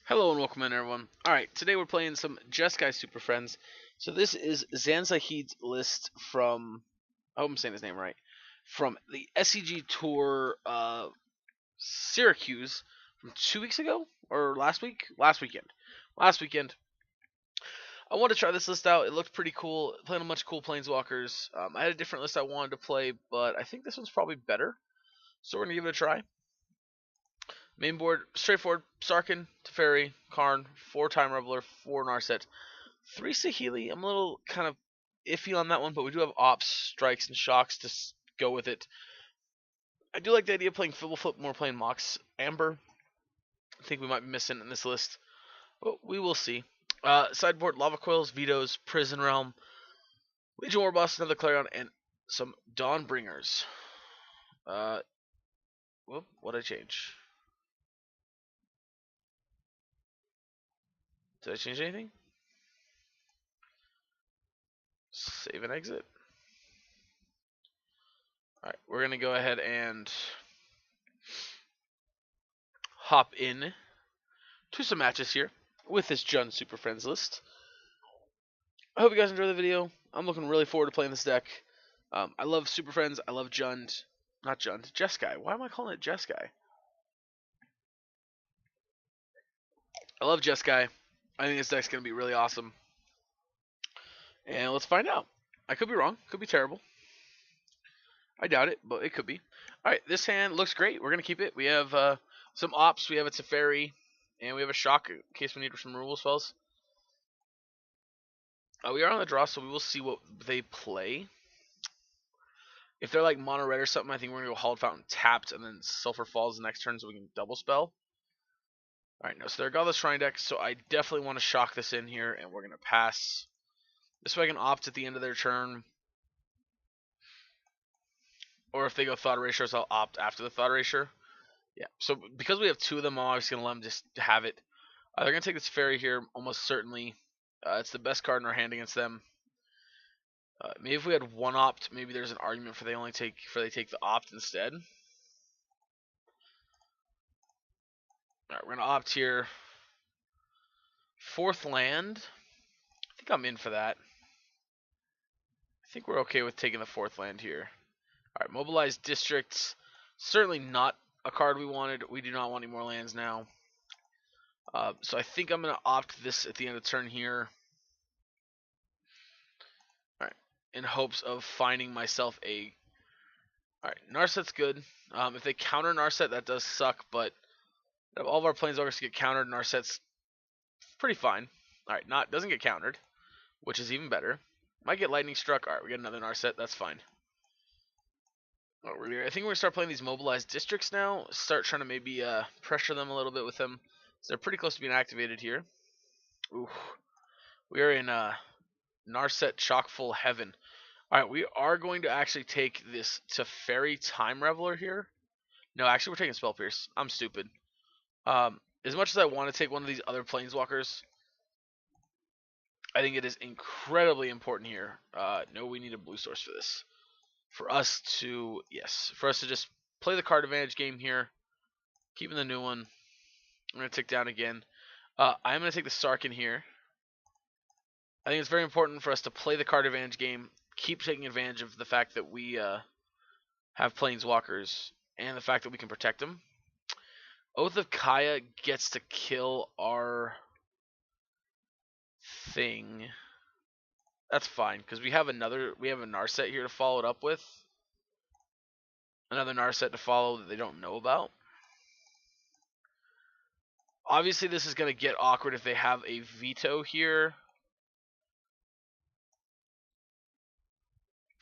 Hello and welcome in, everyone. Alright, today we're playing some Jeskai Super Friends. So this is Zanzahid's list from, I hope I'm saying his name right, from the SEG Tour Syracuse from 2 weeks ago? Or last week? Last weekend. Last weekend. I wanted to try this list out. It looked pretty cool. Playing a bunch of cool Planeswalkers. I had a different list I wanted to play, but I think this one's probably better. So we're going to give it a try. Main board, straightforward, Sarkhan, Teferi, Karn, 4 Time Reveler, 4 Narset, 3 Saheeli. I'm a little kind of iffy on that one, but we do have Ops, Strikes, and Shocks to go with it. I do like the idea of playing Fibbleflip more playing Mox Amber. I think we might be missing in this list, but we will see. Sideboard, Lava Coils, Vetoes, Prison Realm, Legion Warboss, another Clarion, and some Dawnbringers. What'd I change? Did I change anything? Save and exit. Alright, we're going to go ahead and hop in to some matches here with this Jund Super Friends list. I hope you guys enjoy the video. I'm looking really forward to playing this deck. I love Super Friends. I love Jund. Not Jund. Jeskai. Why am I calling it Jeskai? I love Jeskai. I think this deck's going to be really awesome. And let's find out. I could be wrong. Could be terrible. I doubt it, but it could be. Alright, this hand looks great. We're going to keep it. We have some Ops. We have a Teferi. And we have a Shock in case we need some removal spells. We are on the draw, so we will see what they play. If they're like mono red or something, I think we're going to go Hallowed Fountain tapped, and then Sulfur Falls the next turn so we can double spell. Alright, no, so they're Godless Shrine deck, so I definitely want to shock this in here, and we're going to pass. This way I can opt at the end of their turn. Or if they go Thought Erasure, I'll opt after the Thought Erasure. Yeah, so because we have 2 of them, I'm obviously going to let them just have it. They're going to take this Fairy here, almost certainly. It's the best card in our hand against them. Maybe if we had 1 opt, maybe there's an argument for they take the opt instead. Alright, we're going to opt here. 4th land. I think I'm in for that. I think we're okay with taking the 4th land here. Alright, Mobilized Districts. Certainly not a card we wanted. We do not want any more lands now. So I think I'm going to opt this at the end of the turn here. Alright, in hopes of finding myself a... Alright, Narset's good. If they counter Narset, that does suck, but if all of our Planeswalkers get countered, Narset's pretty fine. Alright, doesn't get countered, which is even better. Might get Lightning Struck. Alright, we get another Narset. That's fine. I think we're going to start playing these Mobilized Districts now. Start trying to maybe pressure them a little bit with them. So they're pretty close to being activated here. Ooh. We are in Narset chock-full heaven. Alright, we are going to actually take this Teferi Time Reveler here. No, actually we're taking Spell Pierce. I'm stupid. As much as I want to take one of these other Planeswalkers, I think it is incredibly important here. No, we need a blue source for this. For us to just play the card advantage game here. Keeping the new one. I'm going to tick down again. I'm going to take the Sarkhan here. I think it's very important for us to play the card advantage game. Keep taking advantage of the fact that we have Planeswalkers and the fact that we can protect them. Oath of Kaya gets to kill our thing. That's fine, because we have a Narset here to follow it up with. Another Narset to follow that they don't know about. Obviously, this is going to get awkward if they have a veto here.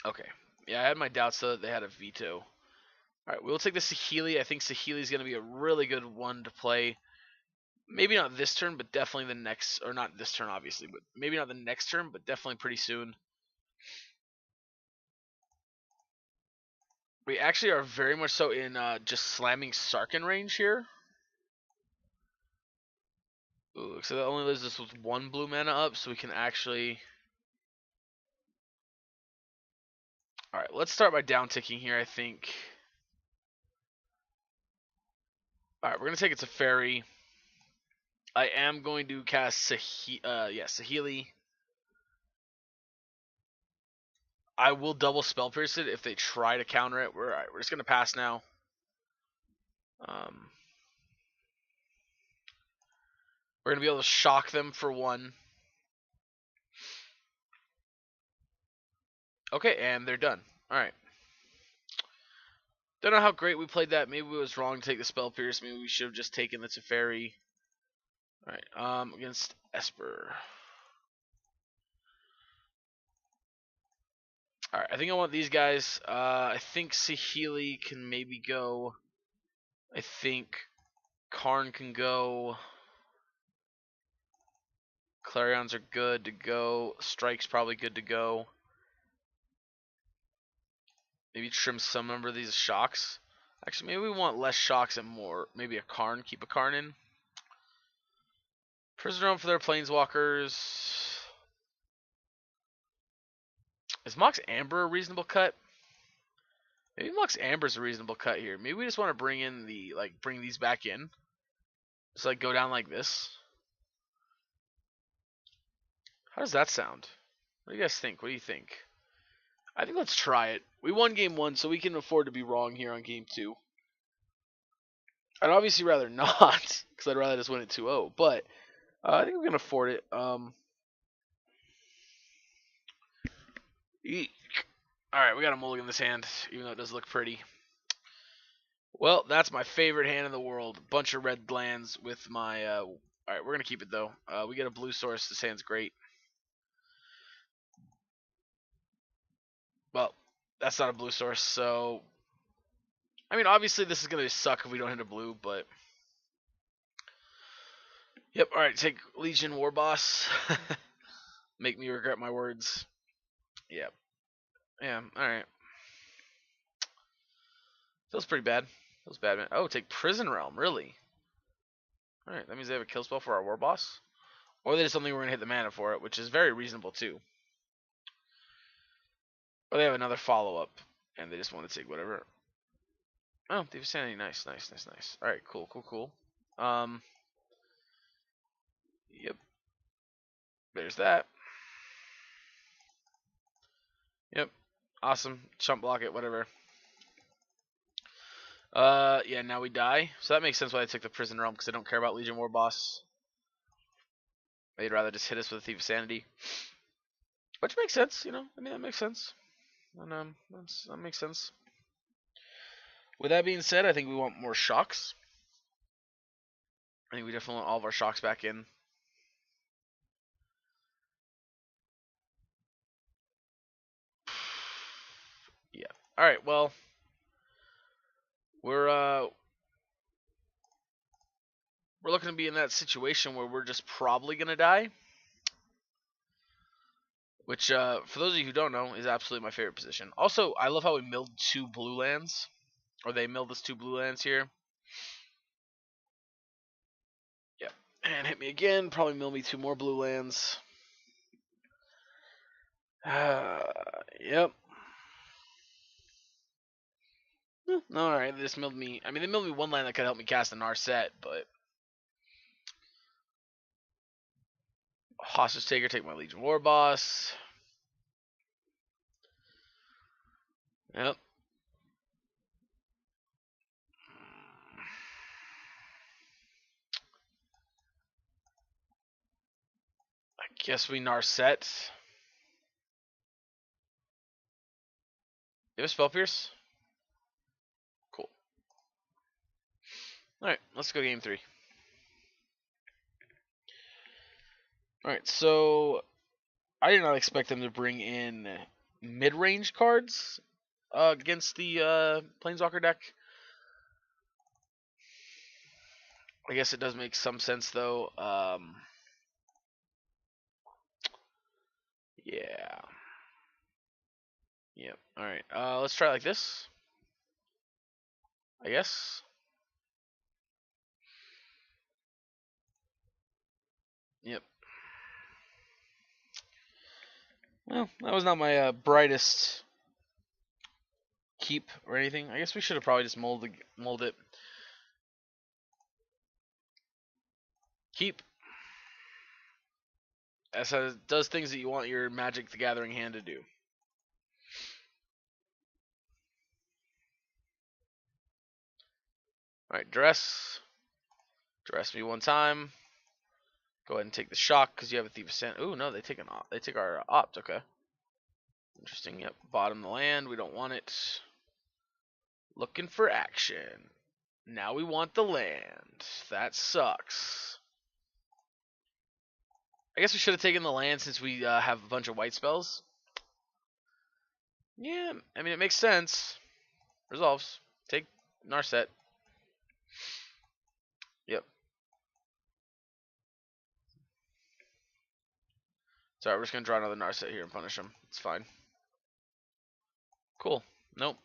Okay. Yeah, I had my doubts that they had a veto. Alright, we'll take the Saheeli. I think Saheeli is going to be a really good one to play. Maybe not this turn, but definitely the next, or not this turn obviously, but maybe not the next turn, but definitely pretty soon. We actually are very much so in just slamming Sarkhan range here. Ooh, so that only leaves us with 1 blue mana up, so we can actually... Alright, let's start by down ticking here, I think. Alright, we're going to take it to Teferi. I am going to cast Saheeli. I will double Spell Pierce it if they try to counter it. We're just gonna pass now. We're gonna be able to shock them for 1. Okay, and they're done. All right. Don't know how great we played that. Maybe we was wrong to take the Spell Pierce. Maybe we should have just taken the Teferi. All right. Against Esper. All right. I think I want these guys. I think Saheeli can maybe go. I think Karn can go. Clarions are good to go. Strike's probably good to go. Maybe trim some number of these shocks. Actually, maybe we want less shocks and more. Maybe a Karn. Keep a Karn in. Prisoner Home for their Planeswalkers. Is Mox Amber a reasonable cut? Maybe Mox Amber's a reasonable cut here. Maybe we just want to bring in bring these back in. Just go down like this. How does that sound? What do you guys think? What do you think? I think let's try it. We won game 1, so we can afford to be wrong here on game 2. I'd obviously rather not, because I'd rather just win it 2-0. But I think we can afford it. Eek. Alright, we got a mulligan in this hand, even though it does look pretty. Well, that's my favorite hand in the world. Bunch of red lands with my... Alright, we're going to keep it, though. We get a blue source. This hand's great. Well, that's not a blue source, so... I mean, obviously this is going to suck if we don't hit a blue, but... Yep, alright, take Legion War Boss. Make me regret my words. Yep. Yeah, alright. Feels pretty bad. Feels bad, man. Oh, take Prison Realm, really? Alright, that means they have a kill spell for our War Boss. Or they just don't think we're going to hit the mana for it, which is very reasonable, too. Or they have another follow-up, and they just want to take whatever. Oh, Thief of Sanity. Nice, nice, nice, nice. Alright, cool, cool, cool. Yep. There's that. Yep. Awesome. Chump block it, whatever. Yeah, now we die. So that makes sense why I took the Prison Realm, because I don't care about Legion War Boss. They'd rather just hit us with a Thief of Sanity. Which makes sense, you know? I mean, that makes sense. And, that makes sense. With that being said, I think we want more shocks. I think we definitely want all of our shocks back in. Yeah. Alright, well. We're looking to be in that situation where we're just probably gonna die. Which, for those of you who don't know, is absolutely my favorite position. Also, I love how we milled 2 blue lands. Or they milled us 2 blue lands here. Yep. And hit me again. Probably mill me 2 more blue lands. Yep. Alright, they just milled me. I mean, they milled me 1 land that could help me cast a Narset, but... Hostage Taker, take my Legion War Boss. Yep. I guess we Narset. You have a Spell Pierce? Cool. Alright, let's go game 3. Alright, so I did not expect them to bring in mid-range cards against the Planeswalker deck. I guess it does make some sense, though. Yeah. Yep. Alright, let's try it like this. I guess. Yep. Well, that was not my brightest keep or anything. I guess we should have probably just mold it. Keep. As does things that you want your Magic the Gathering hand to do. Alright, dress. Dress me one time. Go ahead and take the shock because you have a Thief of Sand. Ooh, no, they take our opt. Okay. Interesting. Yep. Bottom the land. We don't want it. Looking for action. Now we want the land. That sucks. I guess we should have taken the land since we have a bunch of white spells. Yeah, I mean, it makes sense. Resolves. Take Narset. Yep. Sorry, we're just going to draw another Narset here and punish him. It's fine. Cool. Nope.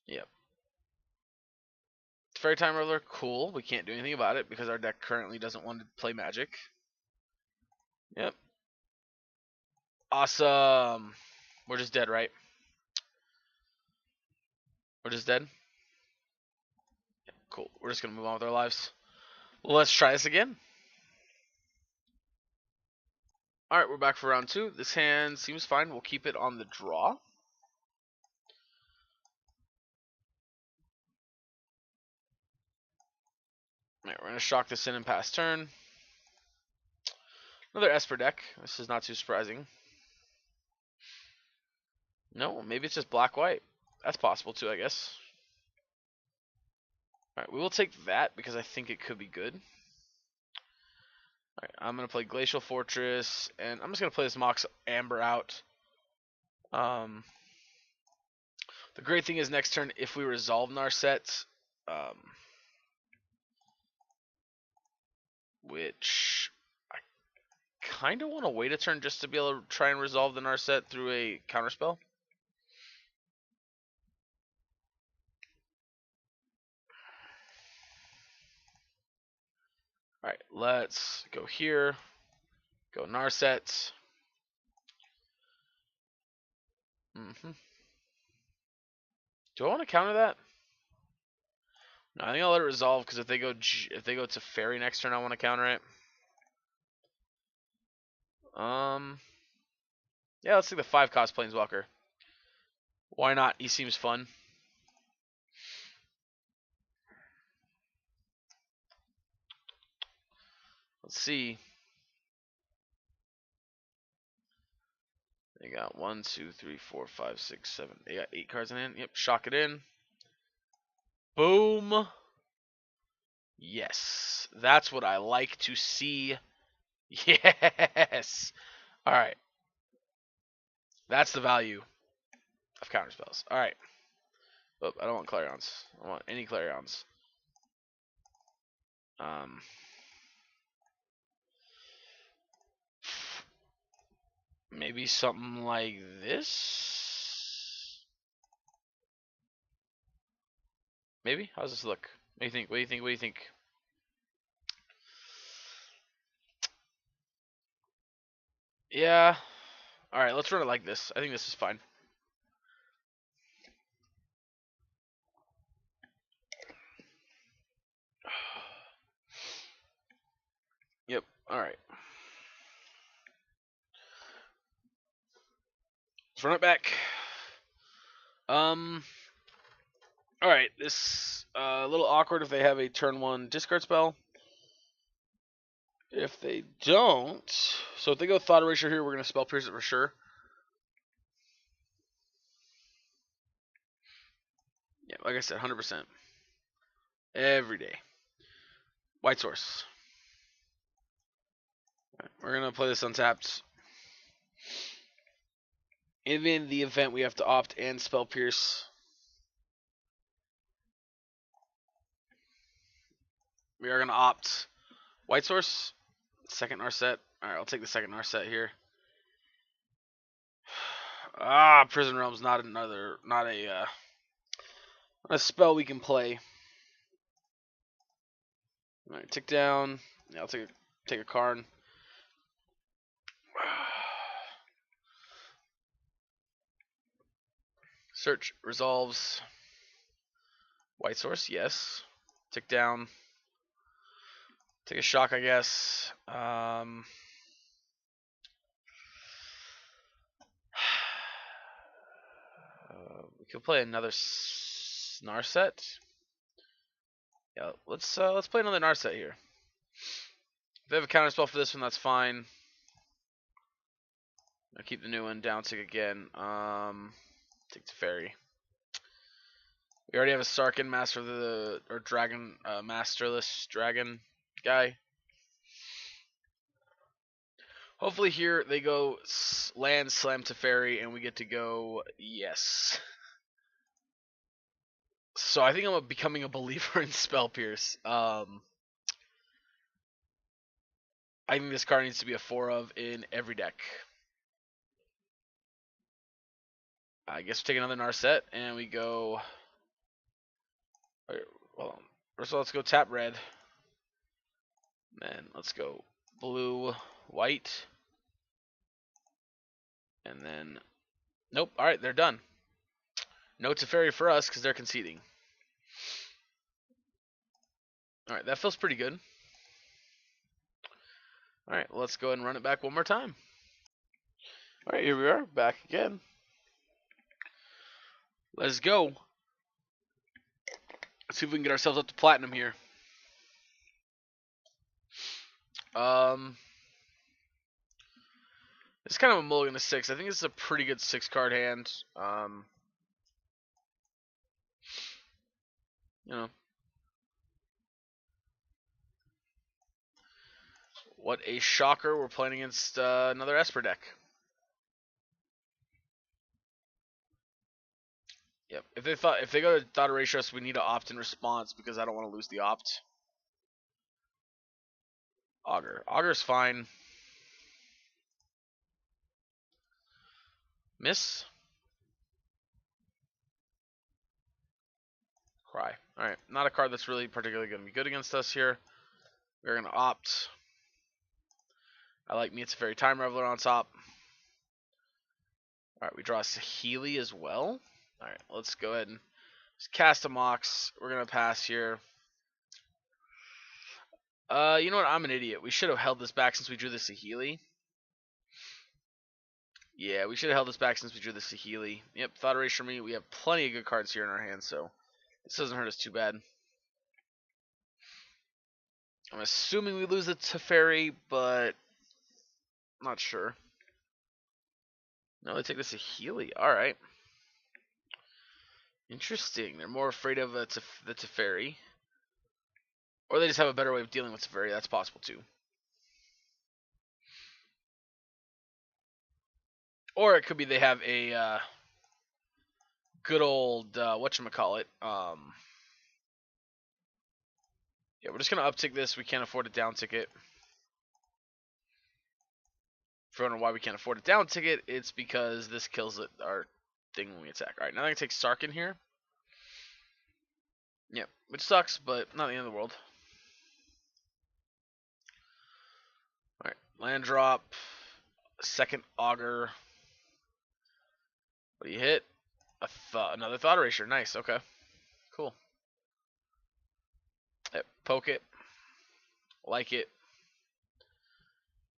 Yep. Fairy Time Reveler, cool. We can't do anything about it because our deck currently doesn't want to play Magic. Yep. Awesome. We're just dead, right? We're just dead? Yeah, cool. We're just going to move on with our lives. Well, let's try this again. Alright, we're back for round 2. This hand seems fine. We'll keep it on the draw. Alright, we're going to shock this in and pass turn. Another Esper deck. This is not too surprising. No, maybe it's just black-white. That's possible too, I guess. Alright, we will take that because I think it could be good. Alright, I'm going to play Glacial Fortress, and I'm just going to play this Mox Amber out. The great thing is next turn, if we resolve Narset, which I kind of want to wait a turn just to be able to try and resolve the Narset through a counterspell. Alright, let's go here. Go Narset. Do I want to counter that? No, I think I'll let it resolve because if they go to Fairy next turn, I want to counter it. Yeah, let's take the 5-cost Planeswalker. Why not? He seems fun. Let's see. They got 1, 2, 3, 4, 5, 6, 7. They got 8 cards in hand. Yep, shock it in. Boom. Yes. That's what I like to see. Yes. Alright. That's the value of counterspells. Alright. Oh, I don't want Clarions. I don't want any Clarions. Maybe something like this? Maybe? How does this look? What do you think? What do you think? What do you think? Yeah. Alright, let's run it like this. I think this is fine. Yep, alright. Let's run it back. Alright, this a little awkward if they have a turn 1 discard spell. If they don't, so if they go Thought Erasure here, we're going to Spell Pierce it for sure. Yeah, like I said, 100%. Every day. White Source. Right, we're going to play this untapped. In the event we have to opt and Spell Pierce, we are going to opt White Source. Second Narset. Alright, I'll take the second Narset here. Prison Realm's not a spell we can play. Alright, tick down. Yeah, I'll take a Karn. Search resolves. White Source, yes. Tick down. Take a shock, I guess. We could play another Narset. Yeah, let's play another Narset here. If they have a counter spell for this one, that's fine. I'll keep the new one. Down tick again. Take the fairy. We already have a Sarkin Master of the or Dragon Masterless Dragon guy. Hopefully here they go land slam to fairy and we get to go yes. So I think I'm becoming a believer in Spell Pierce. I think this card needs to be a 4 of in every deck. I guess we take another Narset and we go. Well, first of all, let's go tap red. Then let's go blue, white. And then, nope. All right, they're done. No Teferi for us because they're conceding. All right, that feels pretty good. All right, let's go ahead and run it back one more time. All right, here we are, back again. Let's go. Let's see if we can get ourselves up to platinum here. It's kind of a mulligan to 6. I think this is a pretty good 6-card hand. You know. What a shocker. We're playing against another Esper deck. Yep. If they go to Thought Erasure us, we need to opt in response because I don't want to lose the opt. Augur. Augur's fine. Miss. Cry. Alright. Not a card that's really particularly going to be good against us here. We're going to opt. I like me. It's a Fairy Time Reveler on top. Alright, we draw a Saheeli as well. Alright, let's go ahead and just cast a Mox. We're going to pass here. You know what? I'm an idiot. We should have held this back since we drew the Saheeli. Yeah, we should have held this back since we drew the Saheeli. Yep, Thought Erasure me. We have plenty of good cards here in our hands, so this doesn't hurt us too bad. I'm assuming we lose the Teferi, but I'm not sure. No, they take the Saheeli. Alright. Interesting. They're more afraid of the Teferi. Or they just have a better way of dealing with Teferi. That's possible too. Or it could be they have a good old whatchamacallit. Yeah, we're just gonna uptick this. We can't afford a down ticket. If you wonder why we can't afford a down ticket, it's because this kills our thing when we attack. Alright, now I'm gonna take Sarkin here. Yep, which sucks, but not the end of the world. Alright, land drop. Second Augur. What do you hit? Another Thought Erasure. Nice, okay. Cool. Yep, poke it. Like it.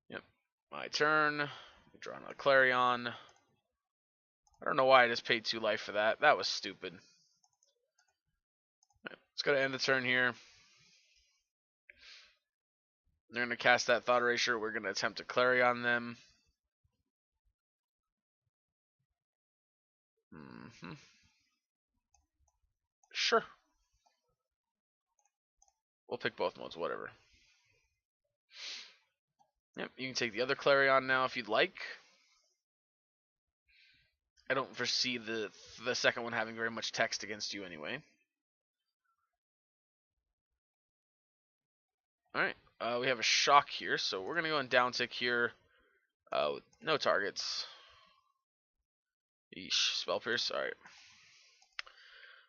Yep. My turn. Draw another Clarion. I don't know why I just paid 2 life for that. That was stupid. Right, let's go to end the turn here. They're going to cast that Thought Erasure. We're going to attempt to Clarion them. Sure. We'll pick both modes, whatever. Yep, you can take the other Clarion now if you'd like. I don't foresee the second one having very much text against you anyway. Alright, we have a shock here, so we're going to go and down tick here with no targets. Yeesh, Spell Pierce, alright.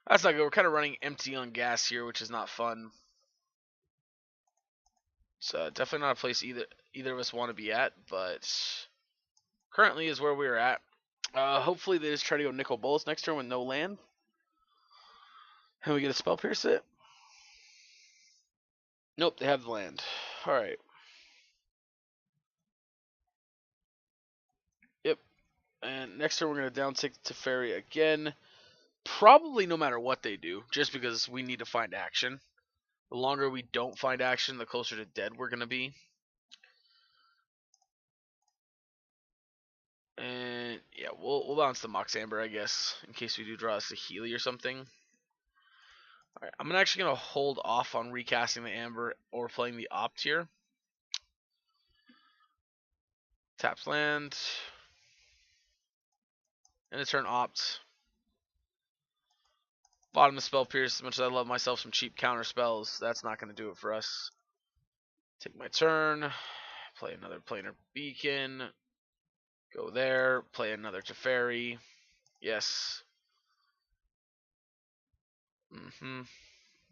That's not good. We're kind of running empty on gas here, which is not fun. It's definitely not a place either of us want to be at, but currently is where we're at. Hopefully they just try to go Nicol Bolas next turn with no land. And we get a Spell Pierce it. Nope, they have the land. Alright. Yep. And next turn we're going to downtick Teferi again. Probably no matter what they do, just because we need to find action. The longer we don't find action, the closer to dead we're going to be. And yeah, we'll bounce the Mox Amber, I guess, in case we do draw us a Healy or something. Alright, I'm actually going to hold off on recasting the Amber or playing the Opt here. Taps land. And a turn Opt. Bottom of Spell Pierce, as much as I love myself some cheap counter spells, that's not going to do it for us. Take my turn. Play another Planar Beacon. Go there. Play another Teferi. Yes.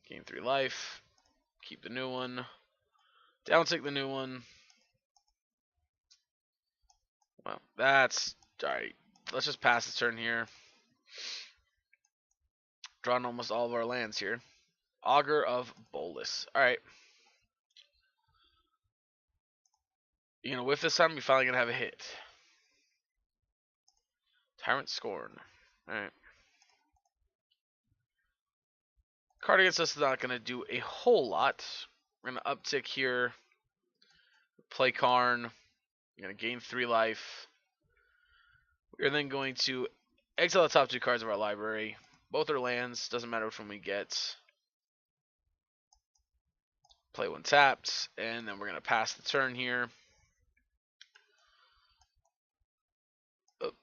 Gain 3 life. Keep the new one. Downtick the new one. Well, that's... Alright. Let's just pass the turn here. Drawing almost all of our lands here. Augur of Bolus. Alright. You gonna whiff this time? You're finally gonna have a hit. Tyrant Scorn. Alright. Card against us is not gonna do a whole lot. We're gonna uptick here. Play Karn. You're gonna gain 3 life. We're then going to exile the top 2 cards of our library. Both are lands, doesn't matter which one we get. Play 1 tapped, and then we're going to pass the turn here.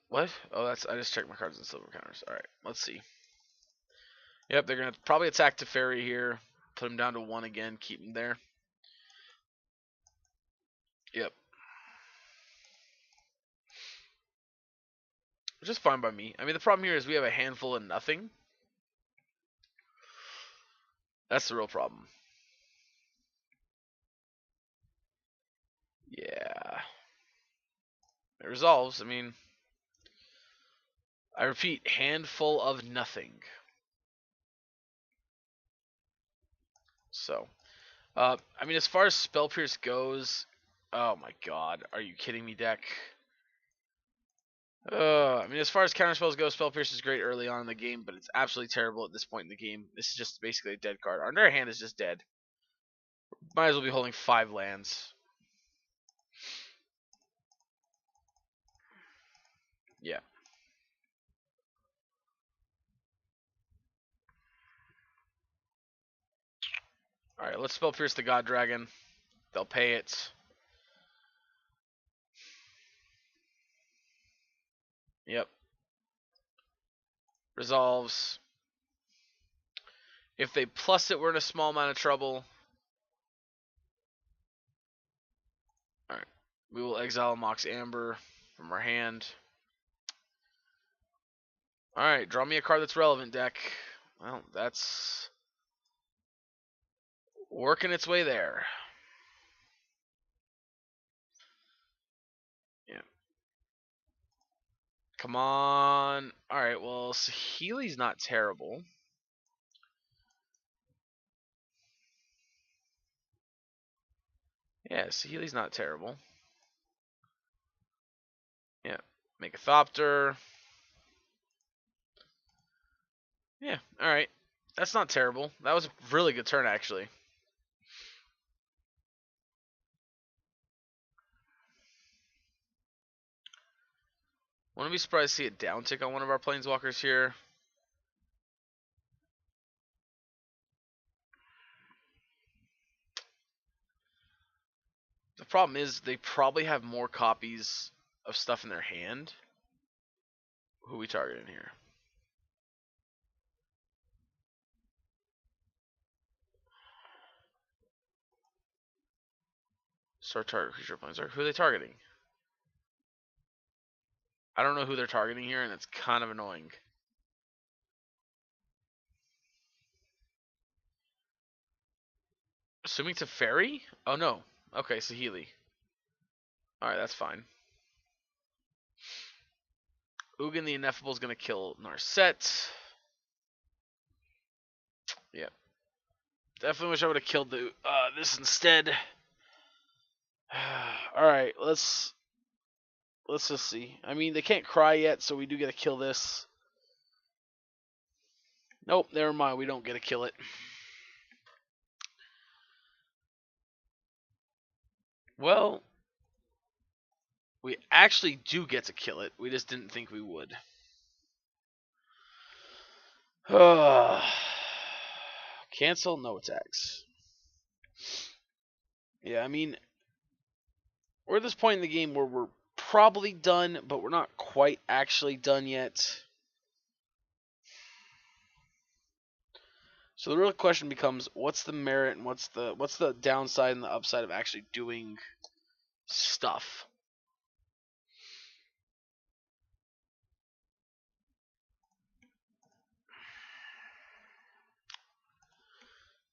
What? Oh, I just checked my cards and silver counters. Alright, let's see. Yep, they're going to probably attack Teferi here. Put him down to 1 again, keep him there. Yep. Which is fine by me. I mean, the problem here is we have a handful of nothing. That's the real problem. Yeah. It resolves. I mean, I repeat, handful of nothing. So, I mean, as far as Spell Pierce goes, oh my god, are you kidding me, deck? I mean, as far as counterspells go, Spell Pierce is great early on in the game, but it's absolutely terrible at this point in the game. This is just basically a dead card. Our entire hand is just dead. Might as well be holding 5 lands. Yeah. Alright, let's Spell Pierce the God Dragon. They'll pay it. Yep. Resolves. If they plus it, we're in a small amount of trouble. Alright. We will exile Mox Amber from our hand. Alright, draw me a card that's relevant, deck. Well, that's working its way there. Yeah. Come on. Alright, well, Healy's not terrible. Yeah, Healy's not terrible. Yeah. Make a Thopter. Yeah, alright. That's not terrible. That was a really good turn, actually. Wouldn't be surprised to see a downtick on one of our Planeswalkers here. The problem is they probably have more copies of stuff in their hand. Who are we targeting here? Start target creature Planeswalker. Who are they targeting? I don't know who they're targeting here, and it's kind of annoying. Assuming Teferi? Oh no. Okay, Saheeli. Alright, that's fine. Ugin the Ineffable is going to kill Narset. Yep. Definitely wish I would have killed this instead. Alright, let's just see. I mean, they can't cry yet, so we do get to kill this. Nope, never mind. We don't get to kill it. Well, we actually do get to kill it. We just didn't think we would. Cancel, no attacks. Yeah, I mean, we're at this point in the game where we're probably done, but we're not quite actually done yet. So the real question becomes, what's the merit and what's the downside and the upside of actually doing stuff?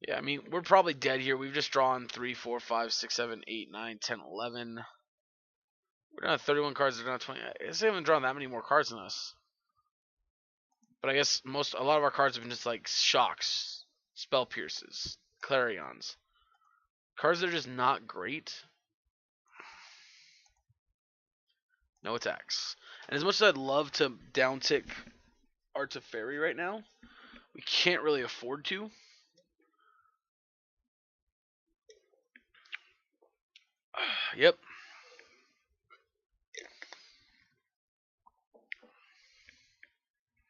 Yeah, I mean, we're probably dead here. We've just drawn 3, 4, 5, 6, 7, 8, 9, 10, 11. We're down 31 cards. They're down 20. I guess they haven't drawn that many more cards than us. But I guess a lot of our cards have been just like shocks, spell pierces, clarions. Cards that are just not great. No attacks. And as much as I'd love to downtick our Teferi right now, we can't really afford to. Yep.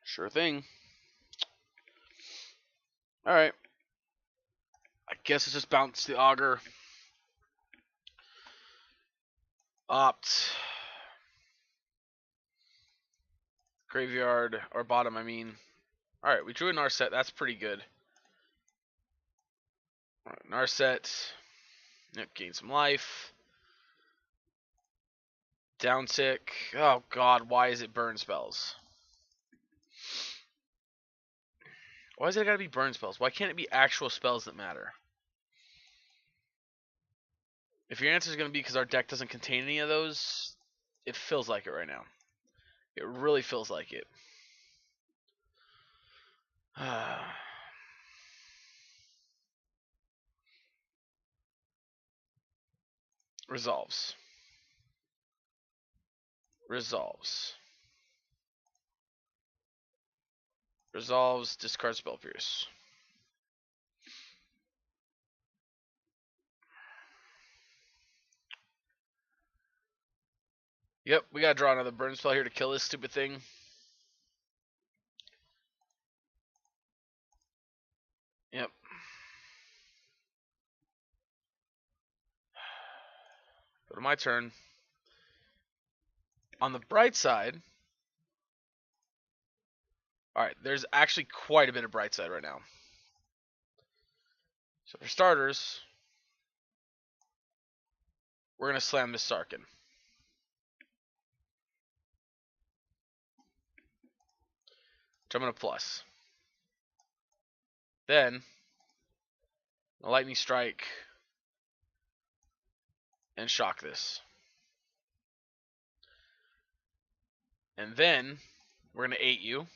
Sure thing. Alright. I guess it's just bounce the auger. Opt. Graveyard. Or bottom, I mean. Alright, we drew a Narset. That's pretty good. Right, Narset. Yep, gain some life. Downtick. Oh god, why is it burn spells? Why is it gotta be burn spells? Why can't it be actual spells that matter? If your answer is gonna be because our deck doesn't contain any of those, it feels like it right now. It really feels like it. Resolves. Resolves. Resolves, discard Spell Pierce. Yep, we gotta draw another burn spell here to kill this stupid thing. Yep. Go to my turn. On the bright side, alright, there's actually quite a bit of bright side right now. So for starters, we're going to slam this Sarkin. Which I'm going to plus. Then, a Lightning Strike and shock this. And then, we're going to 8 you.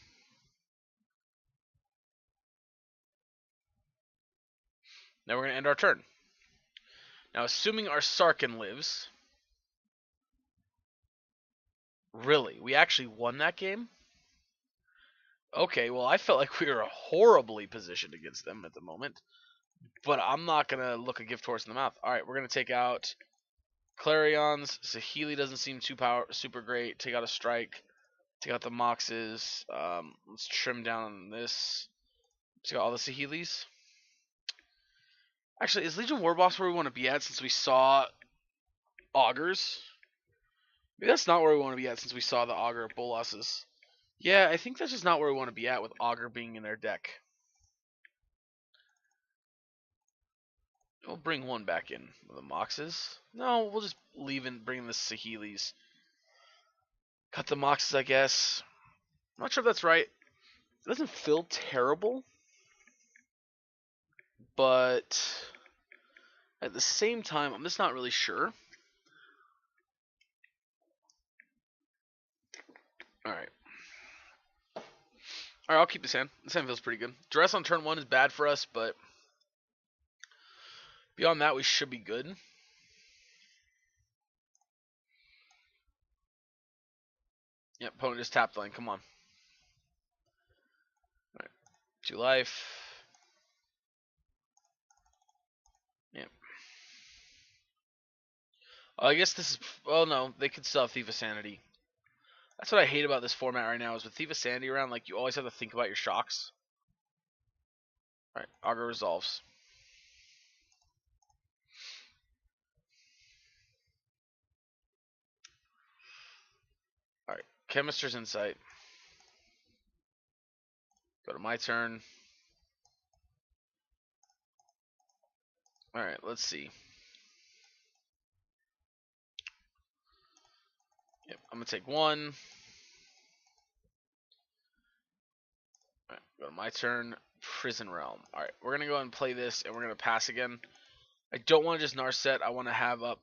Now we're going to end our turn. Now, assuming our Sarkin lives. Really? We actually won that game? Okay, well, I felt like we were horribly positioned against them at the moment. But I'm not going to look a gift horse in the mouth. Alright, we're going to take out Clarions. Saheeli doesn't seem super great. Take out a Strike. Take out the Moxes. Let's trim down on this. Take out all the Saheelis. Actually, is Legion Warboss where we want to be at since we saw Augurs? Maybe that's not where we want to be at since we saw the Augur Bolosses. Yeah, I think that's just not where we want to be at with Augur being in their deck. We'll bring one back in. The Moxes? No, we'll just leave and bring the Saheelis. Cut the Moxes, I guess. I'm not sure if that's right. It doesn't feel terrible. But at the same time, I'm just not really sure. Alright. Alright, I'll keep this hand. This hand feels pretty good. Duress on turn 1 is bad for us, but Beyond that, we should be good. Yep, opponent just tapped lane. Come on. All right. 2 life. Yep. Oh, I guess this is. Well, no, they could still have Thief of Sanity. That's what I hate about this format right now. Is with Thief of Sanity around, like you always have to think about your shocks. All right, Augur resolves. All right, Chemister's Insight. Go to my turn. All right, let's see. Yep, I'm gonna take 1. All right, go to my turn. Prison Realm. All right, we're gonna go ahead and play this, and we're gonna pass again. I don't want to just Narset. I want to have up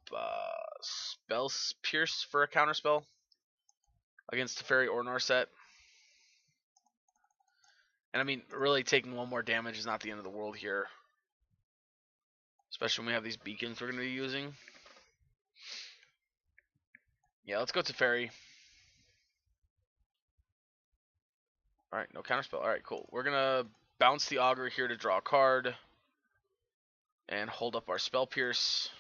Spell Pierce for a counter spell against Teferi or Narset. And I mean, really taking 1 more damage is not the end of the world here. Especially when we have these beacons we're going to be using. Yeah, let's go Teferi. Alright, no counterspell. Alright, cool. We're going to bounce the Augur here to draw a card. And hold up our Spell Pierce.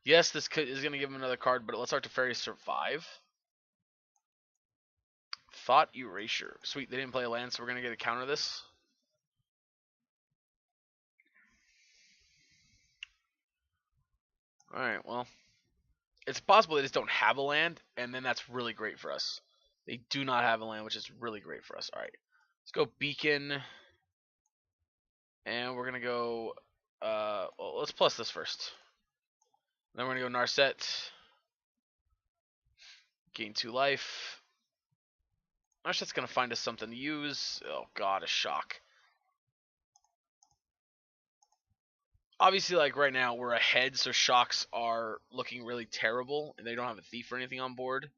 Yes, this is going to give him another card, but let's our Teferi survive. Thought Erasure. Sweet, they didn't play a land, so we're going to get a counter this. Alright, well. It's possible they just don't have a land, and then that's really great for us. They do not have a land, which is really great for us. Alright, let's go Beacon. And we're going to go, well, let's plus this first. Then we're going to go Narset. Gain 2 life. Narset's going to find us something to use. Oh god, a shock. Obviously, like right now, we're ahead, so shocks are looking really terrible, and they don't have a thief or anything on board.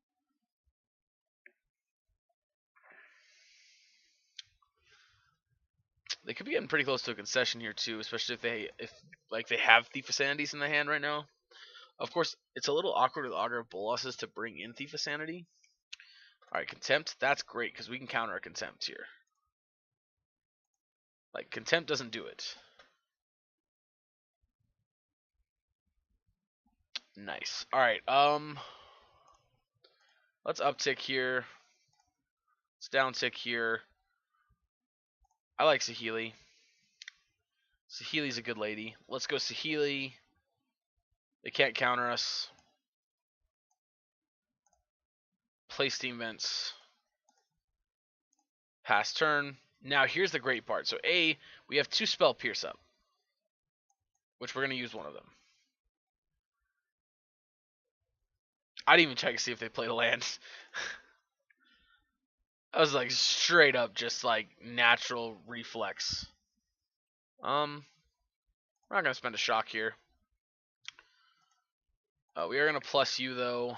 They could be getting pretty close to a concession here too, especially if they have Thief of Sanities in the hand right now. Of course, it's a little awkward with Augur of Bolas's to bring in Thief of Sanity. Alright, Contempt, that's great, because we can counter a Contempt here. Like, Contempt doesn't do it. Nice. Alright, let's uptick here. Let's downtick here. I like Saheeli. Saheeli's a good lady. Let's go Saheeli. They can't counter us. Play Steam Vents. Pass turn. Now here's the great part. So A, we have 2 Spell Pierce up, which we're going to use 1 of them. I didn't even check to see if they played a land. I was like straight up just like natural reflex. We're not going to spend a shock here. We are going to plus you though.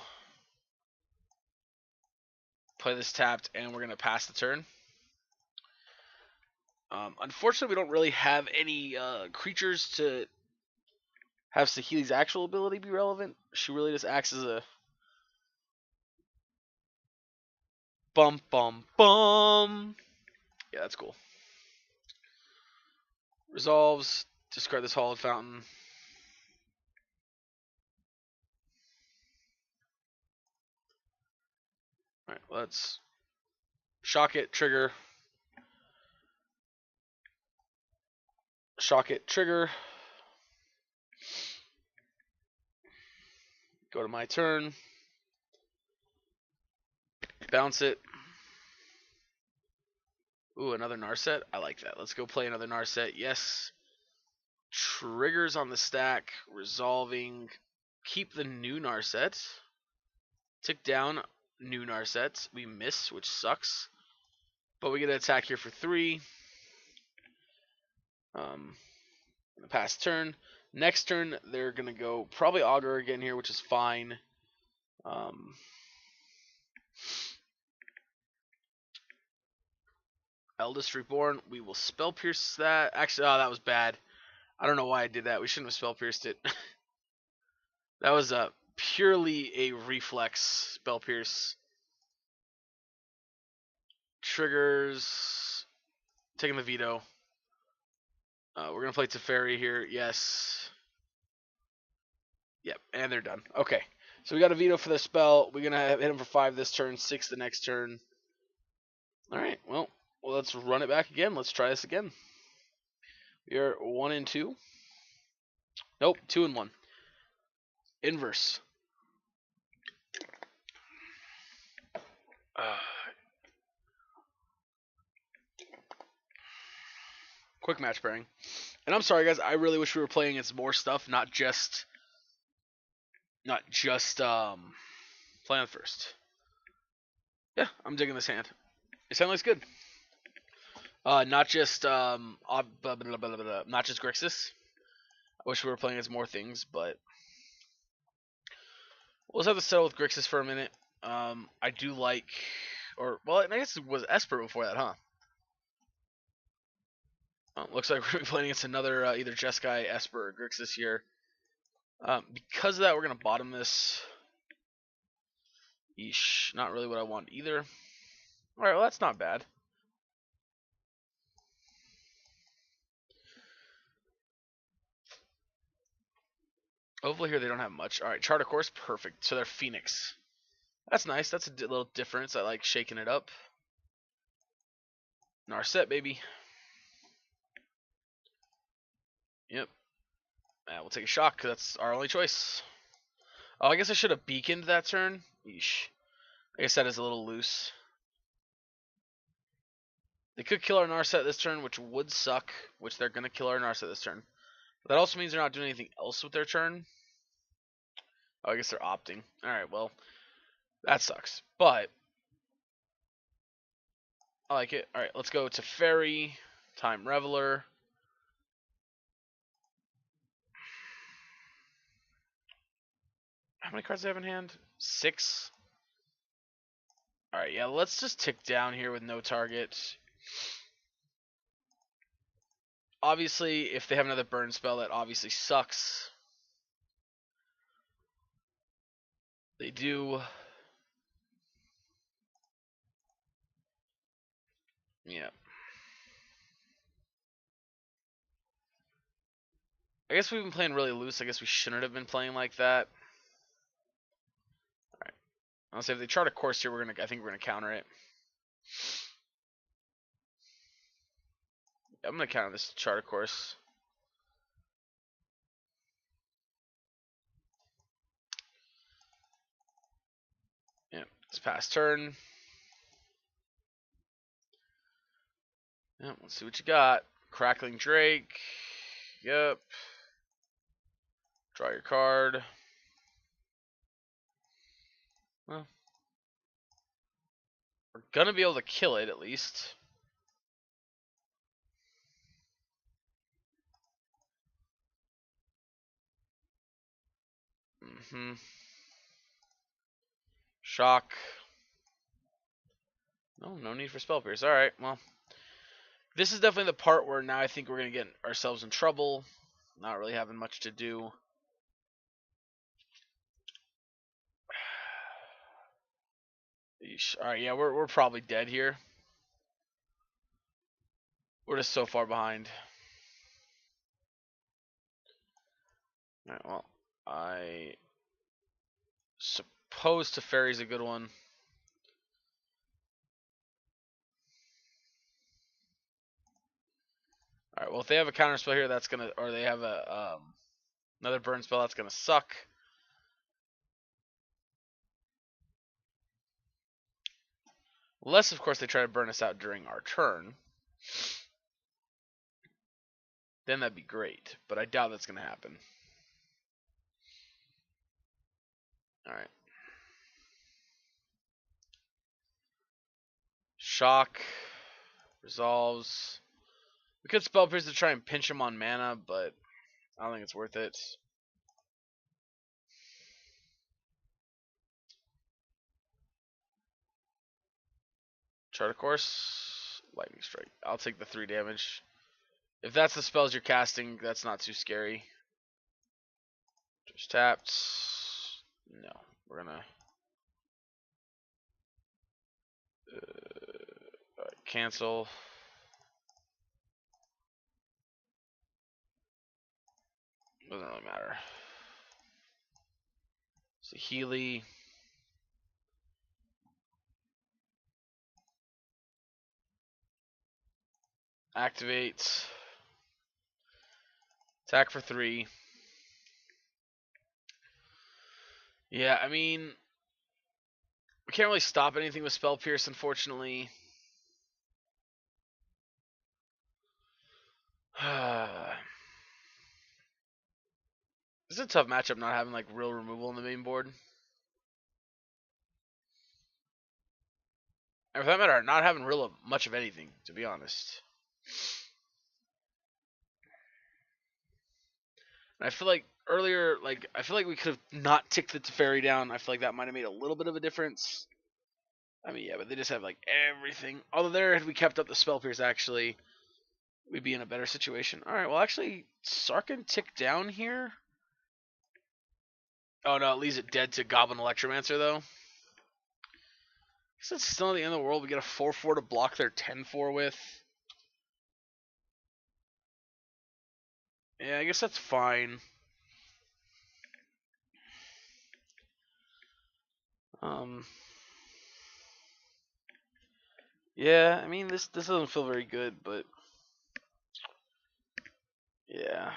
Play this tapped, and we're going to pass the turn. Unfortunately, we don't really have any creatures to have Saheeli's actual ability be relevant. She really just acts as a bum bum bum. Yeah, that's cool. Resolves. Discard this Hallowed Fountain. Alright, let's shock it, trigger. Shock it, trigger. Go to my turn. Bounce it. Ooh, another Narset. I like that. Let's go play another Narset. Yes. Triggers on the stack. Resolving. Keep the new Narset. Tick down new Narset. We miss, which sucks. But we get an attack here for 3. Pass turn. Next turn, they're going to go probably Augur again here, which is fine. Eldest Reborn, we will Spell Pierce that. Actually, oh, that was bad. I don't know why I did that. We shouldn't have spell pierced it. That was purely a reflex spell pierce. Triggers. Taking the veto. We're going to play Teferi here. Yes. Yep, and they're done. Okay. So we got a veto for the spell. We're going to hit him for 5 this turn, 6 the next turn. Alright, well, let's run it back again. Let's try this again. We are 1 and 2. Nope, 2 and 1. Inverse. Quick match pairing. And I'm sorry, guys. I really wish we were playing against more stuff, not just playing first. Yeah, I'm digging this hand. This hand looks good. Not just not just Grixis. I wish we were playing against more things, but we'll just have to settle with Grixis for a minute. I do like, I guess it was Esper before that, huh? Looks like we're going to be playing against another either Jeskai, Esper, or Grixis here. Because of that, we're going to bottom this. Eesh, not really what I want either. Alright, well, that's not bad. Hopefully here they don't have much. Alright, Chart of Course, perfect. So they're Phoenix. That's nice. That's a little difference. I like shaking it up. Narset, baby. Yep. We'll take a shock, because that's our only choice. Oh, I guess I should have beaconed that turn. Yeesh. I guess that is a little loose. They could kill our Narset this turn, which would suck. Which they're going to kill our Narset this turn. But that also means they're not doing anything else with their turn. Oh, I guess they're opting. Alright, well, that sucks. But I like it. Alright, let's go to Fairy. Time Reveler. How many cards do I have in hand? 6. Alright, yeah, let's just tick down here with no target. Obviously, if they have another burn spell, that obviously sucks. They do. Yeah. I guess we've been playing really loose. I guess we shouldn't have been playing like that. Alright. I'll say if they chart a course here, I think we're gonna counter it. I'm gonna counter this chart a course. Yeah, it's past turn. Yeah, let's see what you got. Crackling Drake. Yep. Draw your card. Well, we're gonna be able to kill it at least. Shock. No need for Spell Pierce. Alright, well. This is definitely the part where now I think we're going to get ourselves in trouble. Not really having much to do. Alright, yeah, we're probably dead here. We're just so far behind. Alright, well, I suppose Teferi's a good one. Alright, well, if they have a counter spell here, that's gonna, or they have a another burn spell, that's gonna suck. Unless, of course, they try to burn us out during our turn. Then that'd be great, but I doubt that's gonna happen. Alright. Shock. Resolves. We could Spell Pierce to try and pinch him on mana, but I don't think it's worth it. Chart of Course. Lightning Strike. I'll take the 3 damage. If that's the spells you're casting, that's not too scary. Just tapped. No, we're gonna cancel. Doesn't really matter. So Healy. Activate. Attack for 3. Yeah, I mean, we can't really stop anything with Spell Pierce, unfortunately. This is a tough matchup not having like real removal on the main board. And for that matter, not having real much of anything, to be honest. And I feel like earlier, I feel like we could have not ticked the Teferi down. I feel like that might have made a little bit of a difference. I mean, yeah, but they just have like everything. Although there, had we kept up the Spell Pierce, actually, we'd be in a better situation. All right, well, actually, Sarkhan ticked down here. Oh no, it leaves it dead to Goblin Electromancer though. I guess it's still not the end of the world. We get a 4/4 to block their 10/4 with. Yeah, I guess that's fine. Yeah, I mean this doesn't feel very good, but yeah.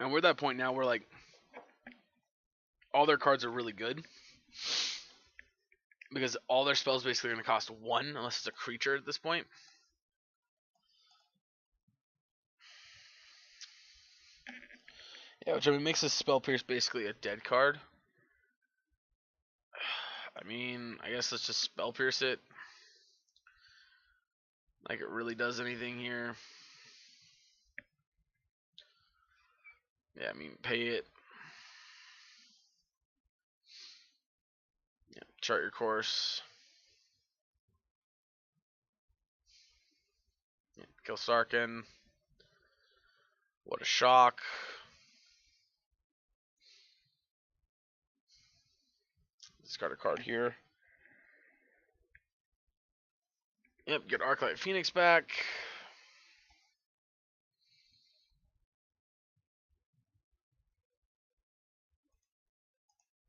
And we're at that point now where like all their cards are really good because all their spells basically are going to cost 1 unless it's a creature at this point. Yeah, which I mean makes this Spell Pierce basically a dead card. I mean, I guess let's just Spell Pierce it. Like it really does anything here. Yeah, I mean, pay it. Yeah, chart your course. Yeah, kill Sarkhan. What a shock. Discard a card here. Yep, get Arclight Phoenix back.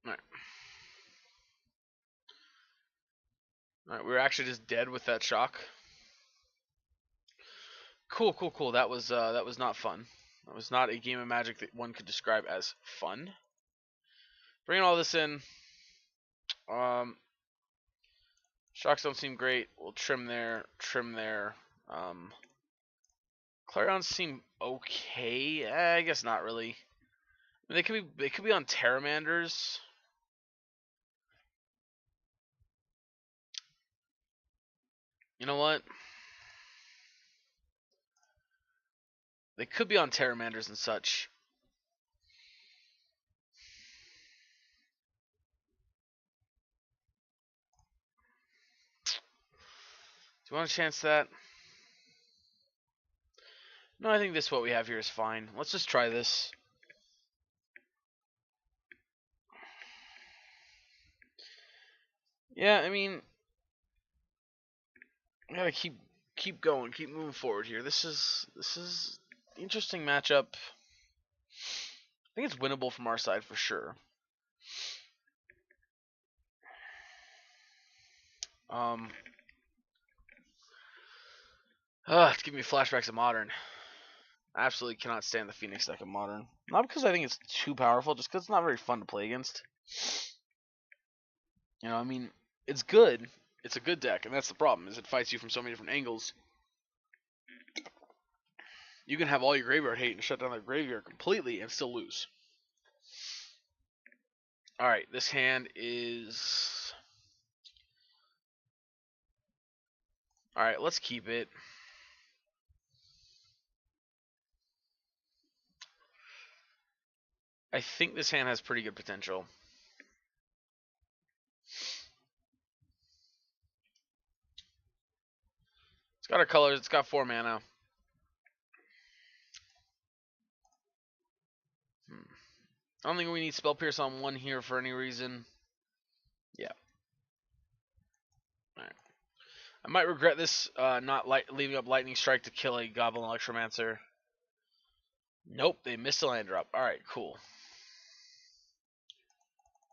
Alright. Alright, we were actually just dead with that shock. Cool, cool, cool. That was not fun. That was not a game of Magic that one could describe as fun. Bringing all this in. Shocks don't seem great. We'll trim there, trim there. Clarions seem okay. I guess not really. I mean, they could be on Terramanders. You know what? They could be on Terramanders and such. Do you want to chance that? No, I think this what we have here is fine. Let's just try this. Yeah, I mean, we gotta keep going, keep moving forward here. This is interesting matchup. I think it's winnable from our side for sure. It's giving me flashbacks of Modern. I absolutely cannot stand the Phoenix deck of Modern. Not because I think it's too powerful, just because it's not very fun to play against. You know, I mean, it's good. It's a good deck, and that's the problem, is it fights you from so many different angles. You can have all your graveyard hate and shut down their graveyard completely and still lose. Alright, this hand is... Alright, let's keep it. I think this hand has pretty good potential. It's got our colors. It's got 4 mana. I don't think we need Spell Pierce on 1 here for any reason. Yeah. Alright. I might regret this, not leaving up Lightning Strike to kill a Goblin Electromancer. Nope, they missed a land drop. Alright, cool.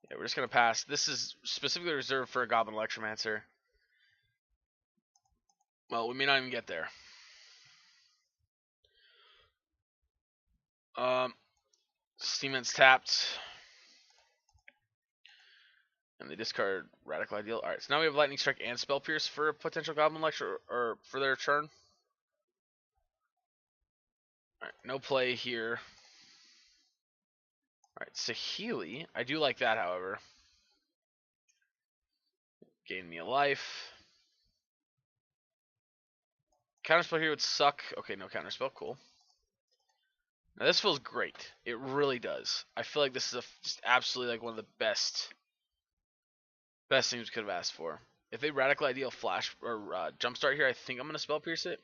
Yeah, we're just going to pass. This is specifically reserved for a Goblin Electromancer. Well, we may not even get there. Steamant's tapped. And they discard Radical Ideal. Alright, so now we have Lightning Strike and Spell Pierce for a potential Goblin Lecture, or for their turn. Alright, no play here. Alright, Saheeli. I do like that, however. Gain me a life. Counterspell here would suck. Okay, no counterspell. Cool. Now this feels great. It really does. I feel like this is just absolutely like one of the best things we could have asked for. If they Radical Ideal Flash or Jumpstart here, I think I'm going to Spell Pierce it.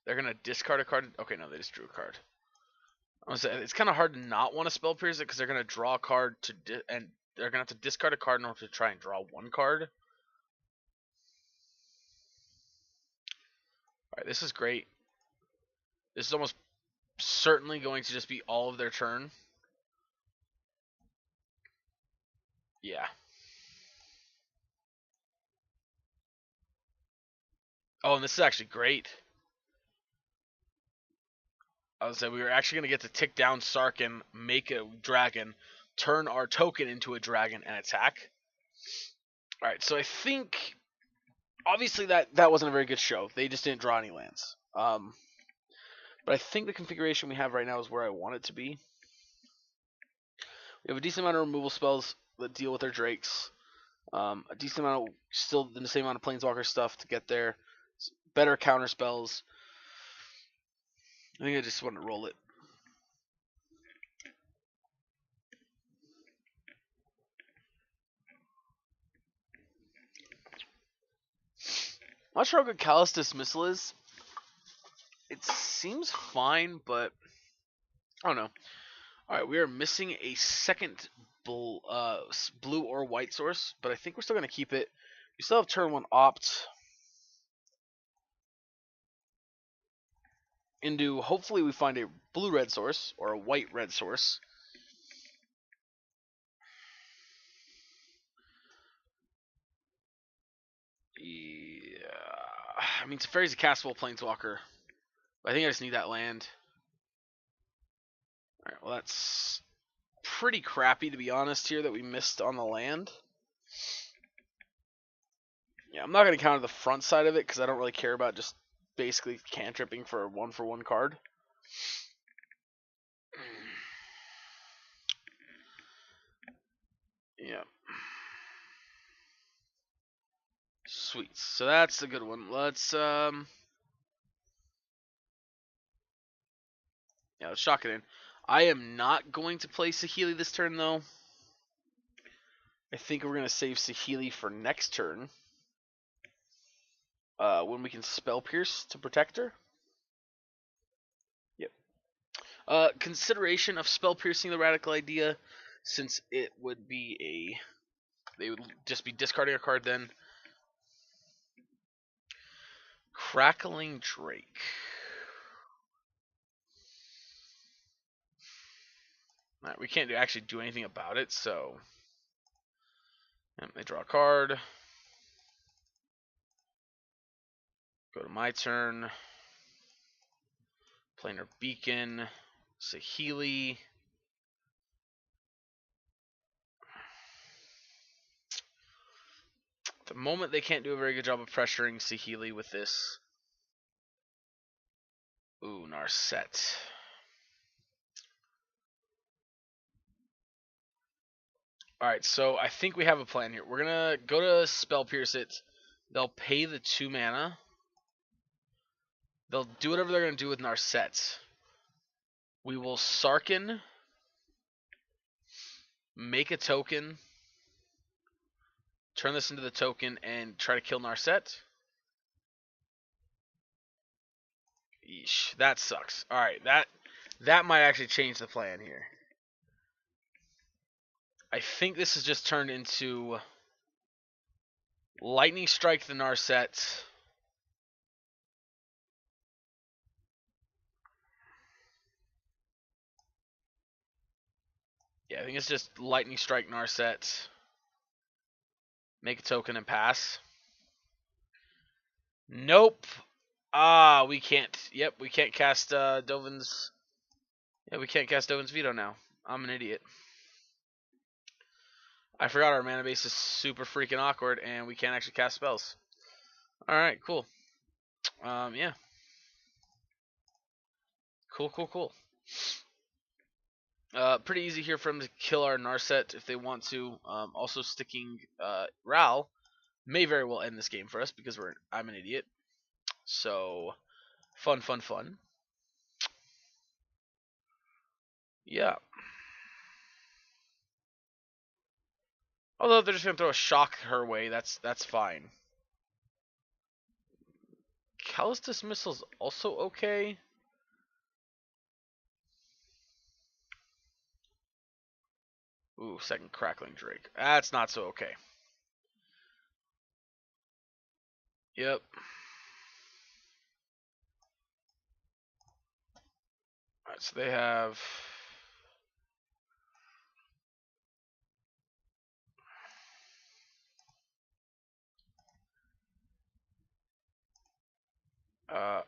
They're going to discard a card. Okay, no, they just drew a card. I was saying, it's kind of hard to not want to Spell Pierce it because they're going to draw a card and they're going to have to discard a card in order to try and draw 1 card. Alright, this is great. This is almost certainly going to just be all of their turn. Yeah. Oh, and this is actually great. I was saying we were actually going to get to tick down Sarkhan, make a dragon, turn our token into a dragon, and attack. Alright, so I think obviously that wasn't a very good show. They just didn't draw any lands. But I think the configuration we have right now is where I want it to be. We have a decent amount of removal spells that deal with their drakes. A decent amount of, still the same amount of planeswalker stuff to get there. Better counter spells. I think I just want to roll it. I'm not sure how good Callous Dismissal is. It seems fine, but I don't know. Alright, we are missing a second blue or white source, but I think we're still going to keep it. We still have turn 1 opt. Into, hopefully we find a blue-red source, or a white-red source. Yeah. I mean, Teferi's a castable planeswalker. But I think I just need that land. Alright, well that's pretty crappy, to be honest, here that we missed on the land. Yeah, I'm not going to counter the front side of it because I don't really care about just basically cantripping for a 1-for-1 card. Yeah. Sweet. So that's a good one. Let's yeah, let's shock it in. I am not going to play Saheeli this turn though. I think we're gonna save Saheeli for next turn. When we can Spell Pierce to protect her. Yep. Consideration of Spell Piercing the Radical Idea, since it would be they would just be discarding a card then. Crackling Drake. Right, we can't actually do anything about it, so they draw a card. Go to my turn. Planar Beacon. Saheeli. At the moment, they can't do a very good job of pressuring Saheeli with this. Ooh, Narset. Alright, so I think we have a plan here. We're going to go to Spell Pierce it. They'll pay the 2 mana. They'll do whatever they're going to do with Narset. We will Sarkhan. Make a token. turn this into the token and try to kill Narset. Yeesh, that sucks. Alright, that might actually change the plan here. I think this has just turned into Lightning Strike the Narset. Yeah, I think it's just Lightning Strike Narset. Make a token and pass. Nope. Ah, we can't. Yep, we can't cast Dovin's. Yeah, we can't cast Dovin's Veto now. I'm an idiot. I forgot our mana base is super freaking awkward, and we can't actually cast spells. Alright, cool. Yeah. Cool. Pretty easy here for them to kill our Narset if they want to. Also sticking Ral may very well end this game for us because I'm an idiot. So fun. Yeah. Although they're just gonna throw a shock her way, that's fine. Callous Dismissal's also okay. Ooh, second Crackling Drake. That's not so okay. Yep. Alright, so they have...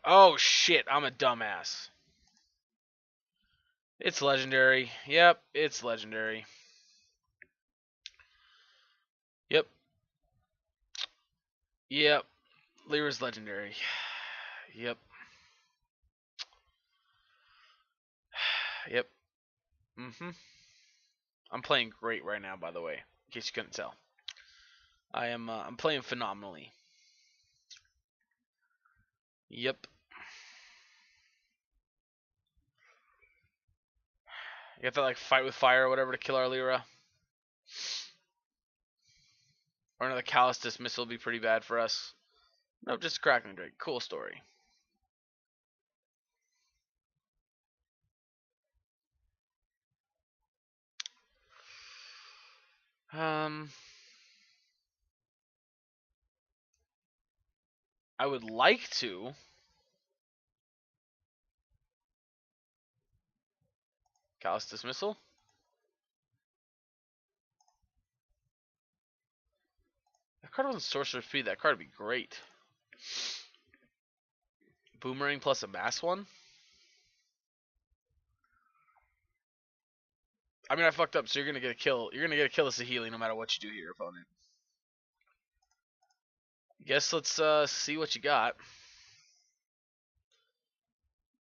oh shit, I'm a dumbass. It's legendary. Yep, it's legendary. Yep. Lyra's legendary. Yep. I'm playing great right now, by the way, in case you couldn't tell. I'm playing phenomenally. Yep. You have to like fight with fire or whatever to kill our Lyra. Or another Callous Dismissal would be pretty bad for us. Nope, just Crackling Drake. Cool story. I would like to. Callous Dismissal. That card wasn't Sorcerer Speed. That card would be great. Boomerang plus a mass one. I mean, I fucked up, so you're gonna get a kill. You're gonna get a kill of Saheeli no matter what you do here, opponent. Guess let's see what you got.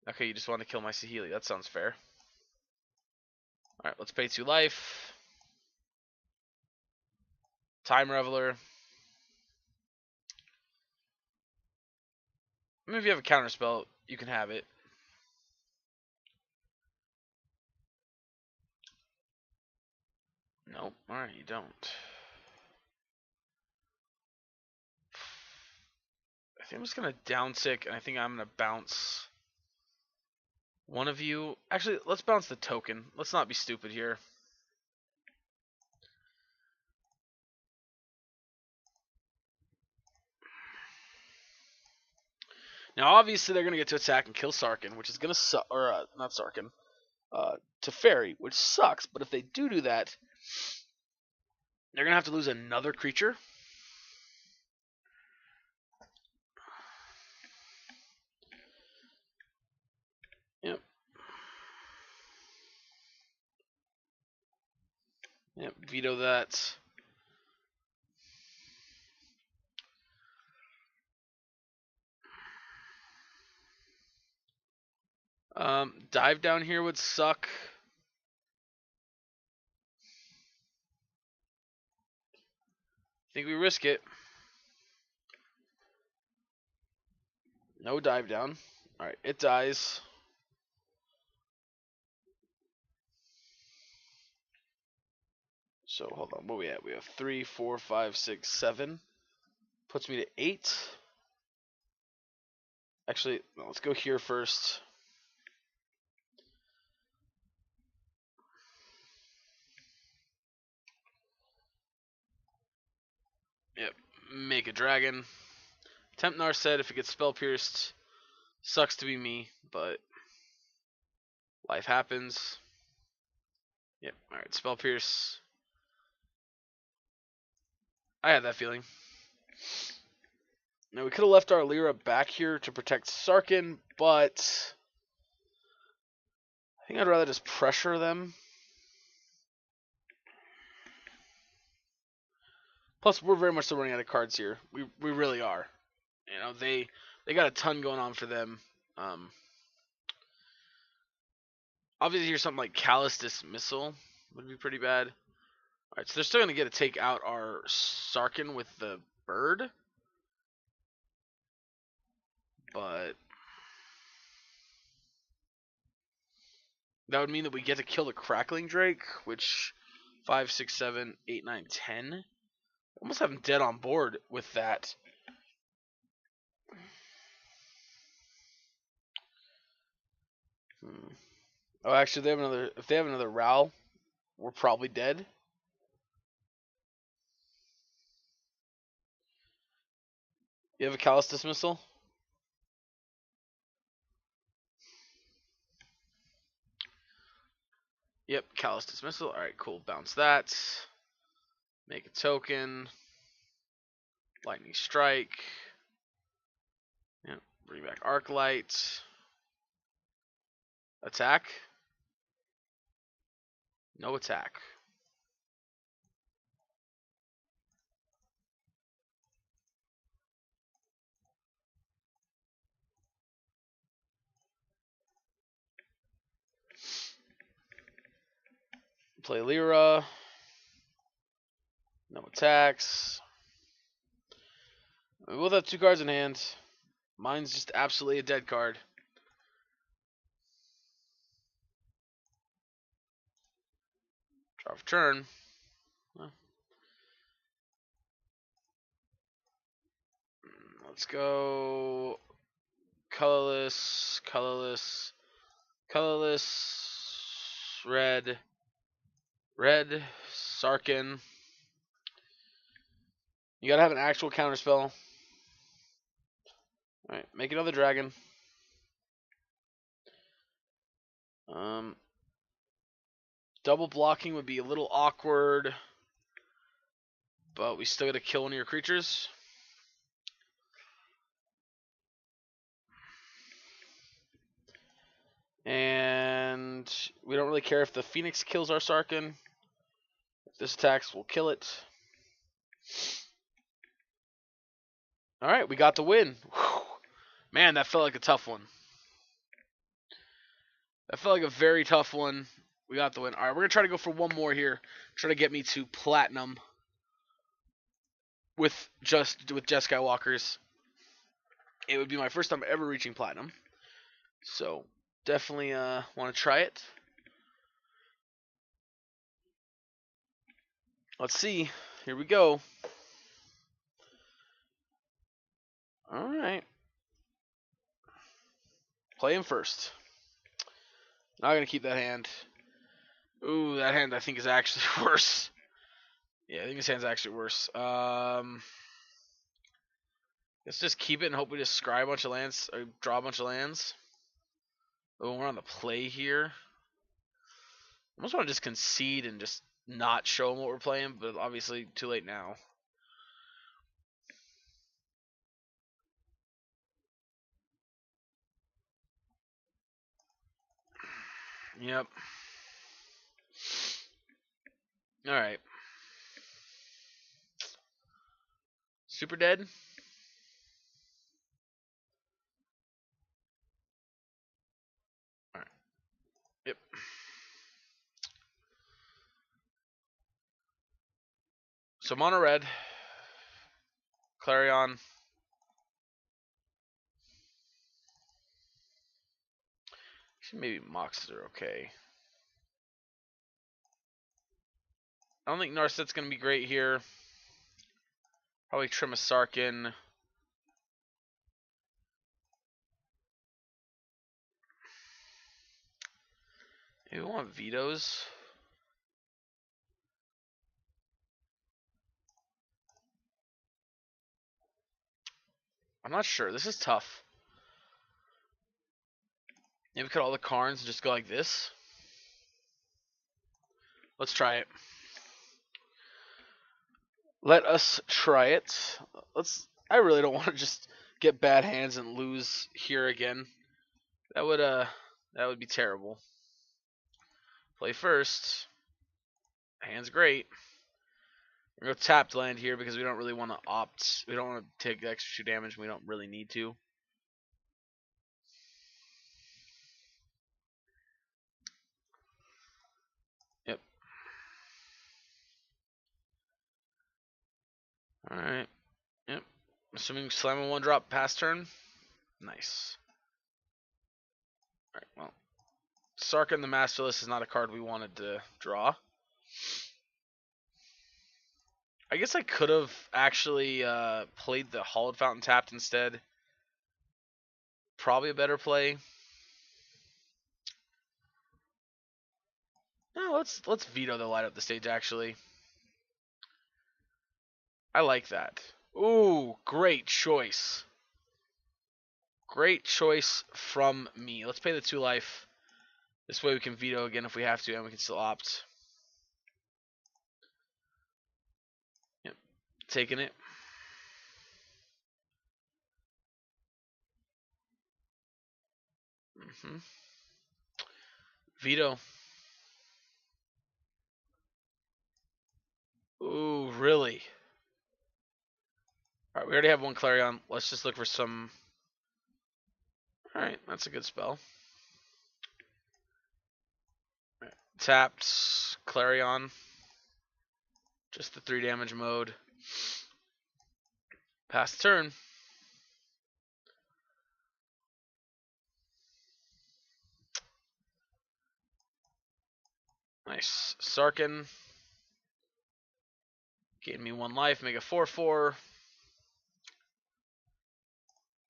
Okay, you just want to kill my Saheeli. That sounds fair. Alright, let's pay 2 life. Time Reveler. I mean, if you have a counter spell, you can have it. Nope. Alright, you don't. I think I'm just going to downtick, and I think I'm going to bounce one of you. Actually, let's bounce the token. Let's not be stupid here. Now, obviously, they're going to get to attack and kill Sarkhan, which is going to suck. Or, not Sarkhan. Teferi, which sucks. But if they do that, they're going to have to lose another creature. Yep, veto that. Dive down here would suck. I think we risk it. No dive down. Alright, it dies. So hold on, what are we at? We have 3, 4, 5, 6, 7. Puts me to 8. Actually, no, let's go here first. Yep, make a dragon. Tempt Narset if it gets spell pierced. Sucks to be me, but life happens. Yep, alright, spell pierce. I had that feeling. Now we could have left our Lyra back here to protect Sarkin, but I think I'd rather just pressure them. Plus, we're very much still running out of cards here. We really are. You know, they got a ton going on for them. Obviously, here's something like Callous Dismissal would be pretty bad. Alright, so they're still going to get to take out our Sarkin with the bird. But that would mean that we get to kill the Crackling Drake, which 5, 6, 7, 8, 9, 10. Almost have them dead on board with that. Oh, actually, they have another. If they have another Ral, we're probably dead. You have a Callous Dismissal? Yep, Callous Dismissal. Alright, cool. Bounce that. Make a token. Lightning Strike. Yep, bring back Arclight. Attack. No attack. Play Lyra. No attacks. We both have 2 cards in hand. Mine's just absolutely a dead card. Draw for turn. Let's go colorless, colorless, colorless, red, red, Sarkin. You gotta have an actual counterspell. Alright, make another dragon. Double blocking would be a little awkward, but we still gotta kill one of your creatures. And we don't really care if the Phoenix kills our Sarkin. If this attacks, we'll kill it. Alright, we got the win. Whew. Man, that felt like a tough one. That felt like a very tough one. We got the win. Alright, we're going to try to go for one more here. Try to get me to Platinum with Jeskai Walkers. It would be my first time ever reaching Platinum. So, definitely want to try it. Let's see. Here we go. Alright. Play him first. Not going to keep that hand. Ooh, that hand I think is actually worse. Yeah, I think his hand's actually worse. Let's just keep it and hope we just scry a bunch of lands, or draw a bunch of lands. Oh, we're on the play here. I almost want to just concede and just not show them what we're playing, but obviously too late now. Yep. Alright. Super dead? Alright. Yep. So mono red. Clarion. Actually, maybe Moxes are okay. I don't think Narset's going to be great here. Probably trim a Sarkin. Maybe we want vetoes. I'm not sure. This is tough. Maybe cut all the Karns and just go like this. Let's try it. Let us try it. I really don't want to just get bad hands and lose here again. That would be terrible. Play first. Hand's great. We're going to tapped land here because we don't really want to opt. We don't want to take the extra 2 damage. We don't really need to. Yep. Alright. Yep. Assuming slam a 1-drop pass turn. Nice. Alright, well. Sarkin the Masterless is not a card we wanted to draw. I guess I could have actually played the Hallowed Fountain tapped instead. Probably a better play. No, let's veto the light up the stage actually. I like that. Ooh, great choice. Great choice from me. Let's pay the 2 life. This way we can veto again if we have to, and we can still opt. Yep, taking it. Veto. Ooh, really? Alright, we already have 1 Clarion. Let's just look for some... Alright, that's a good spell. Right. Tapped Clarion. Just the 3 damage mode. Pass turn. Nice. Sarkin. Gain me 1 life. Make a 4/4.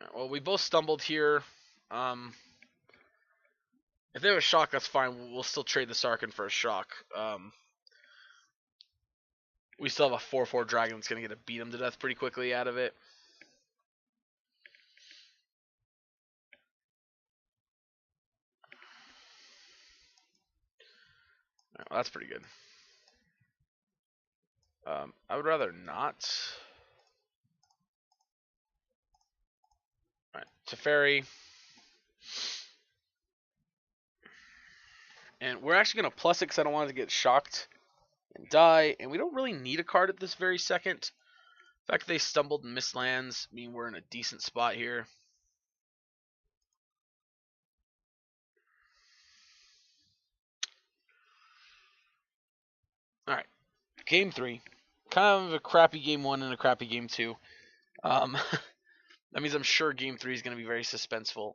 Right, well, we both stumbled here. If they have a shock, that's fine. We'll still trade the Sarkin for a shock. We still have a 4/4 dragon that's going to get to beat him to death pretty quickly out of it. Right, well, that's pretty good. I would rather not. Alright, Teferi. And we're actually going to plus it because I don't want it to get shocked and die. And we don't really need a card at this very second. The fact that they stumbled and missed lands mean we're in a decent spot here. Alright, game 3. Kind of a crappy game 1 and a crappy game 2. That means I'm sure game 3 is going to be very suspenseful.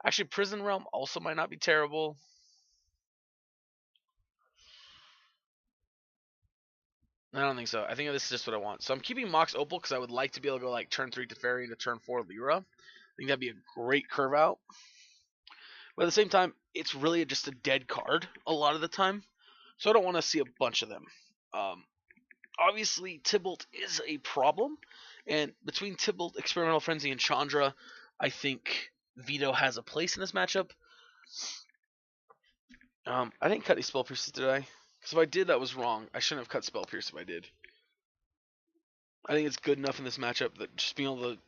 Actually, Prison Realm also might not be terrible. I don't think so. I think this is just what I want. So I'm keeping Mox Opal because I would like to be able to go like turn 3 Teferi to turn 4 Lyra. I think that'd be a great curve out. But at the same time, it's really just a dead card a lot of the time. So I don't want to see a bunch of them. Obviously, Tybalt is a problem. And between Tybalt, Experimental Frenzy, and Chandra, I think Veto has a place in this matchup. I didn't cut any Spell Pierces today. Because if I did, that was wrong. I shouldn't have cut Spell Pierce if I did. I think it's good enough in this matchup that just being able to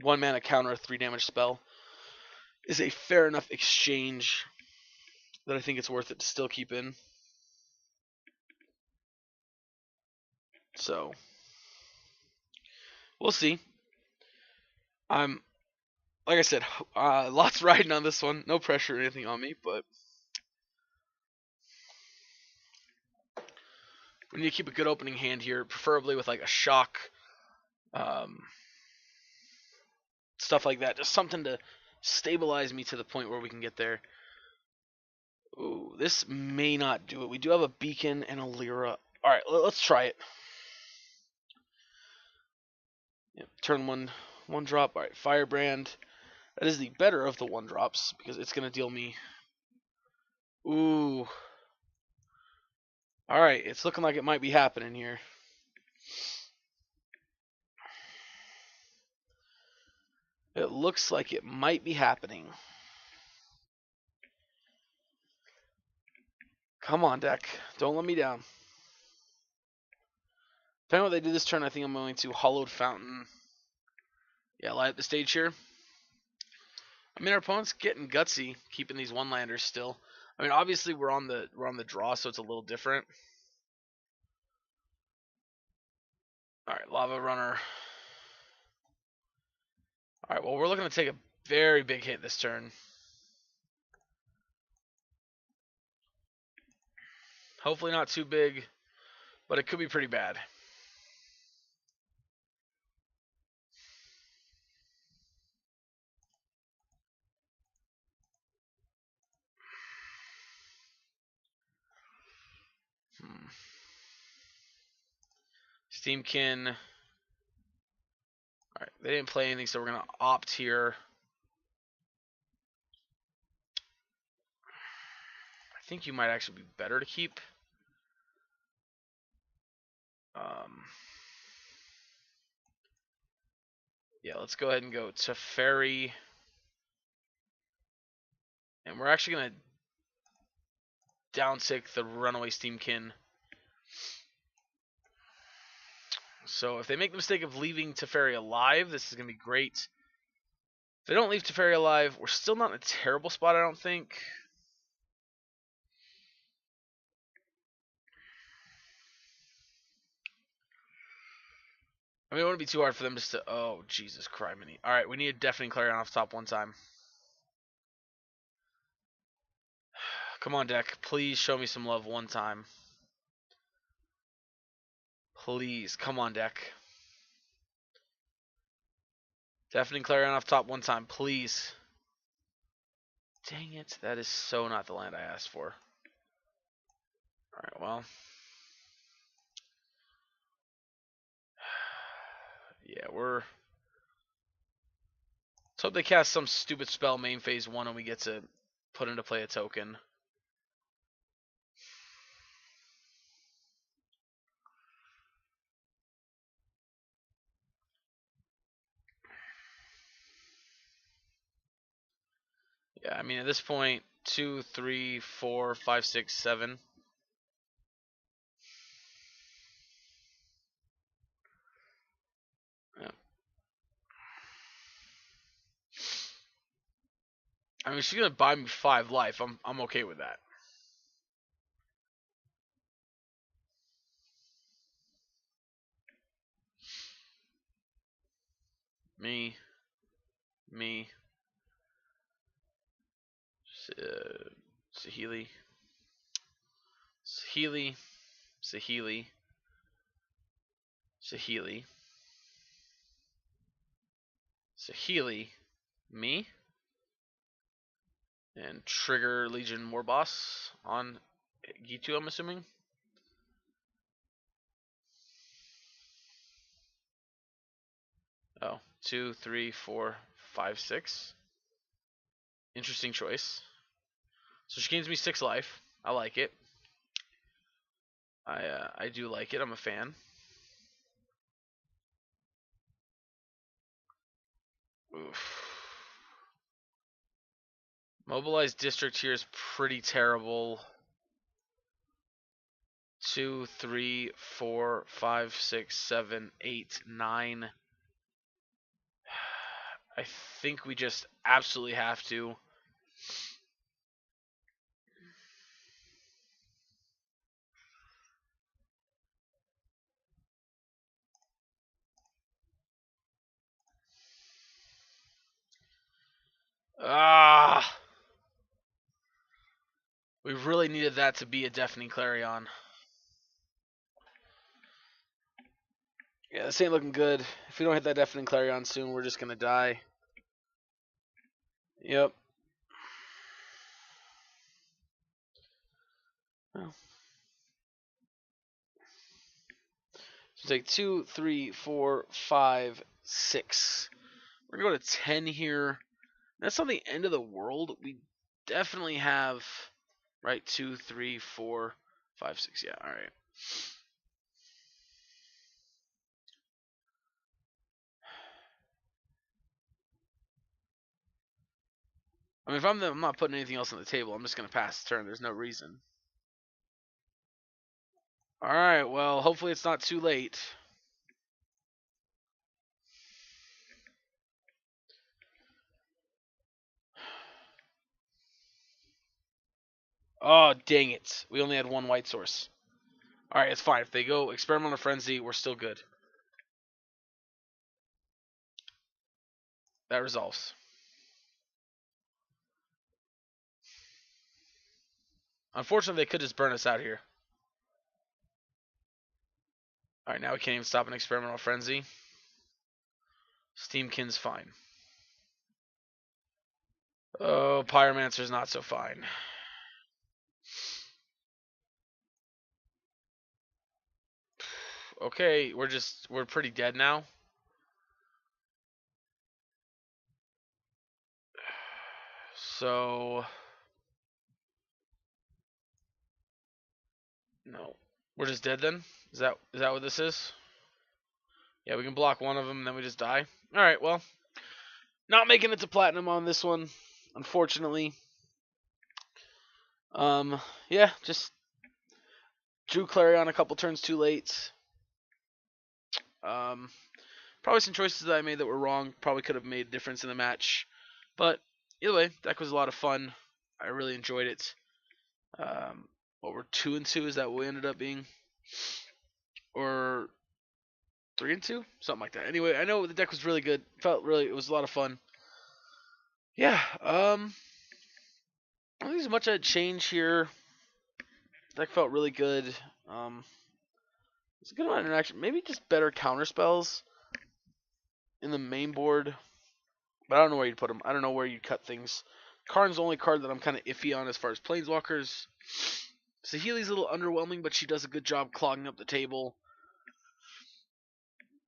1-mana counter a 3 damage spell is a fair enough exchange that I think it's worth it to still keep in. So, we'll see. Like I said, lots riding on this one. No pressure or anything on me, but we need to keep a good opening hand here, preferably with like a shock, stuff like that. Just something to stabilize me to the point where we can get there. Ooh, this may not do it. We do have a Beacon and a Lyra. Alright, let's try it. Yep, turn one drop. Alright, Firebrand. That is the better of the 1-drops because it's going to deal me. Ooh. Alright, it's looking like it might be happening here. It looks like it might be happening. Come on, deck. Don't let me down. Depending on what they do this turn, I think I'm going to Hollowed Fountain. Yeah, light up the stage here. I mean, our opponent's getting gutsy, keeping these 1-landers still. I mean, obviously we're on the draw, so it's a little different. All right, Lava Runner. All right, well, we're looking to take a very big hit this turn. Hopefully not too big, but it could be pretty bad. Steamkin. All right, they didn't play anything, so we're going to opt here. I think you might actually be better to keep. Yeah, let's go ahead and go to Fairy. And we're actually going to downtick the Runaway Steamkin. So if they make the mistake of leaving Teferi alive, this is going to be great. If they don't leave Teferi alive, we're still not in a terrible spot, I don't think. I mean, it wouldn't be too hard for them just to... Oh, Jesus criminy. Alright, we need a Deafening Clarion off top one time. Come on, deck. Please show me some love one time. Please. Come on, deck. Deafening Clarion off top one time, please. Dang it. That is so not the land I asked for. Alright, well. Yeah, we're... Let's hope they cast some stupid spell main phase 1 and we get to put into play a token. Yeah, I mean, at this point, 2, 3, 4, 5, 6, 7. Yeah. I mean, she's gonna buy me 5 life. I'm okay with that. Me. Saheeli. Me. And trigger Legion Warboss on Gitu, I'm assuming. Oh, 2, 3, 4, 5, 6. Interesting choice. So she gains me 6 life. I like it. I do like it. I'm a fan. Oof. Mobilized District here is pretty terrible. 2, 3, 4, 5, 6, 7, 8, 9. I think we just absolutely have to. Ah! We really needed that to be a Deafening Clarion. Yeah, this ain't looking good. If we don't hit that Deafening Clarion soon, we're just gonna die. Yep. Well. take 2, 3, 4, 5, 6. We're going to go to 10 here. That's not the end of the world. We definitely have, right, 2, 3, 4, 5, 6. Yeah, all right. I mean, if I'm not putting anything else on the table. I'm just going to pass the turn. There's no reason. All right, well, hopefully it's not too late. Oh, dang it. We only had one white source. All right, it's fine. If they go Experimental Frenzy, we're still good. That resolves. Unfortunately, they could just burn us out here. All right, now we can't even stop an Experimental Frenzy. Steamkin's fine. Oh, Pyromancer's not so fine. Okay, we're pretty dead now. So no, we're just dead then. Is that what this is? Yeah, we can block one of them, and then we just die. All right, well, not making it to platinum on this one, unfortunately. Yeah, just drew Clarion a couple turns too late. Probably some choices that I made that were wrong. Probably could have made a difference in the match. But either way, deck was a lot of fun. I really enjoyed it. What we're 2-2? Is that what we ended up being? Or 3-2? Something like that. Anyway, I know the deck was really good. It was a lot of fun. Yeah. I don't think there's much I'd change here. Deck felt really good. It's a good amount of interaction. Maybe just better counter spells in the main board. But I don't know where you'd put them. I don't know where you'd cut things. Karn's the only card that I'm kind of iffy on as far as Planeswalkers. Saheeli's a little underwhelming, but she does a good job clogging up the table.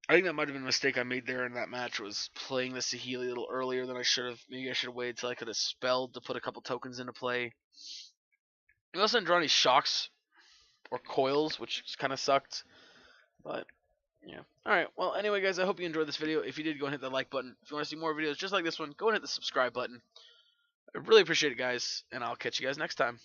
I think that might have been a mistake I made there in that match, was playing the Saheeli a little earlier than I should have. Maybe I should have waited till I could have spelled to put a couple tokens into play. We also didn't draw any shocks or coils, which kind of sucked. But yeah. Alright, well, anyway, guys, I hope you enjoyed this video. If you did, go and hit that like button. If you want to see more videos just like this one, go and hit the subscribe button. I really appreciate it, guys, and I'll catch you guys next time.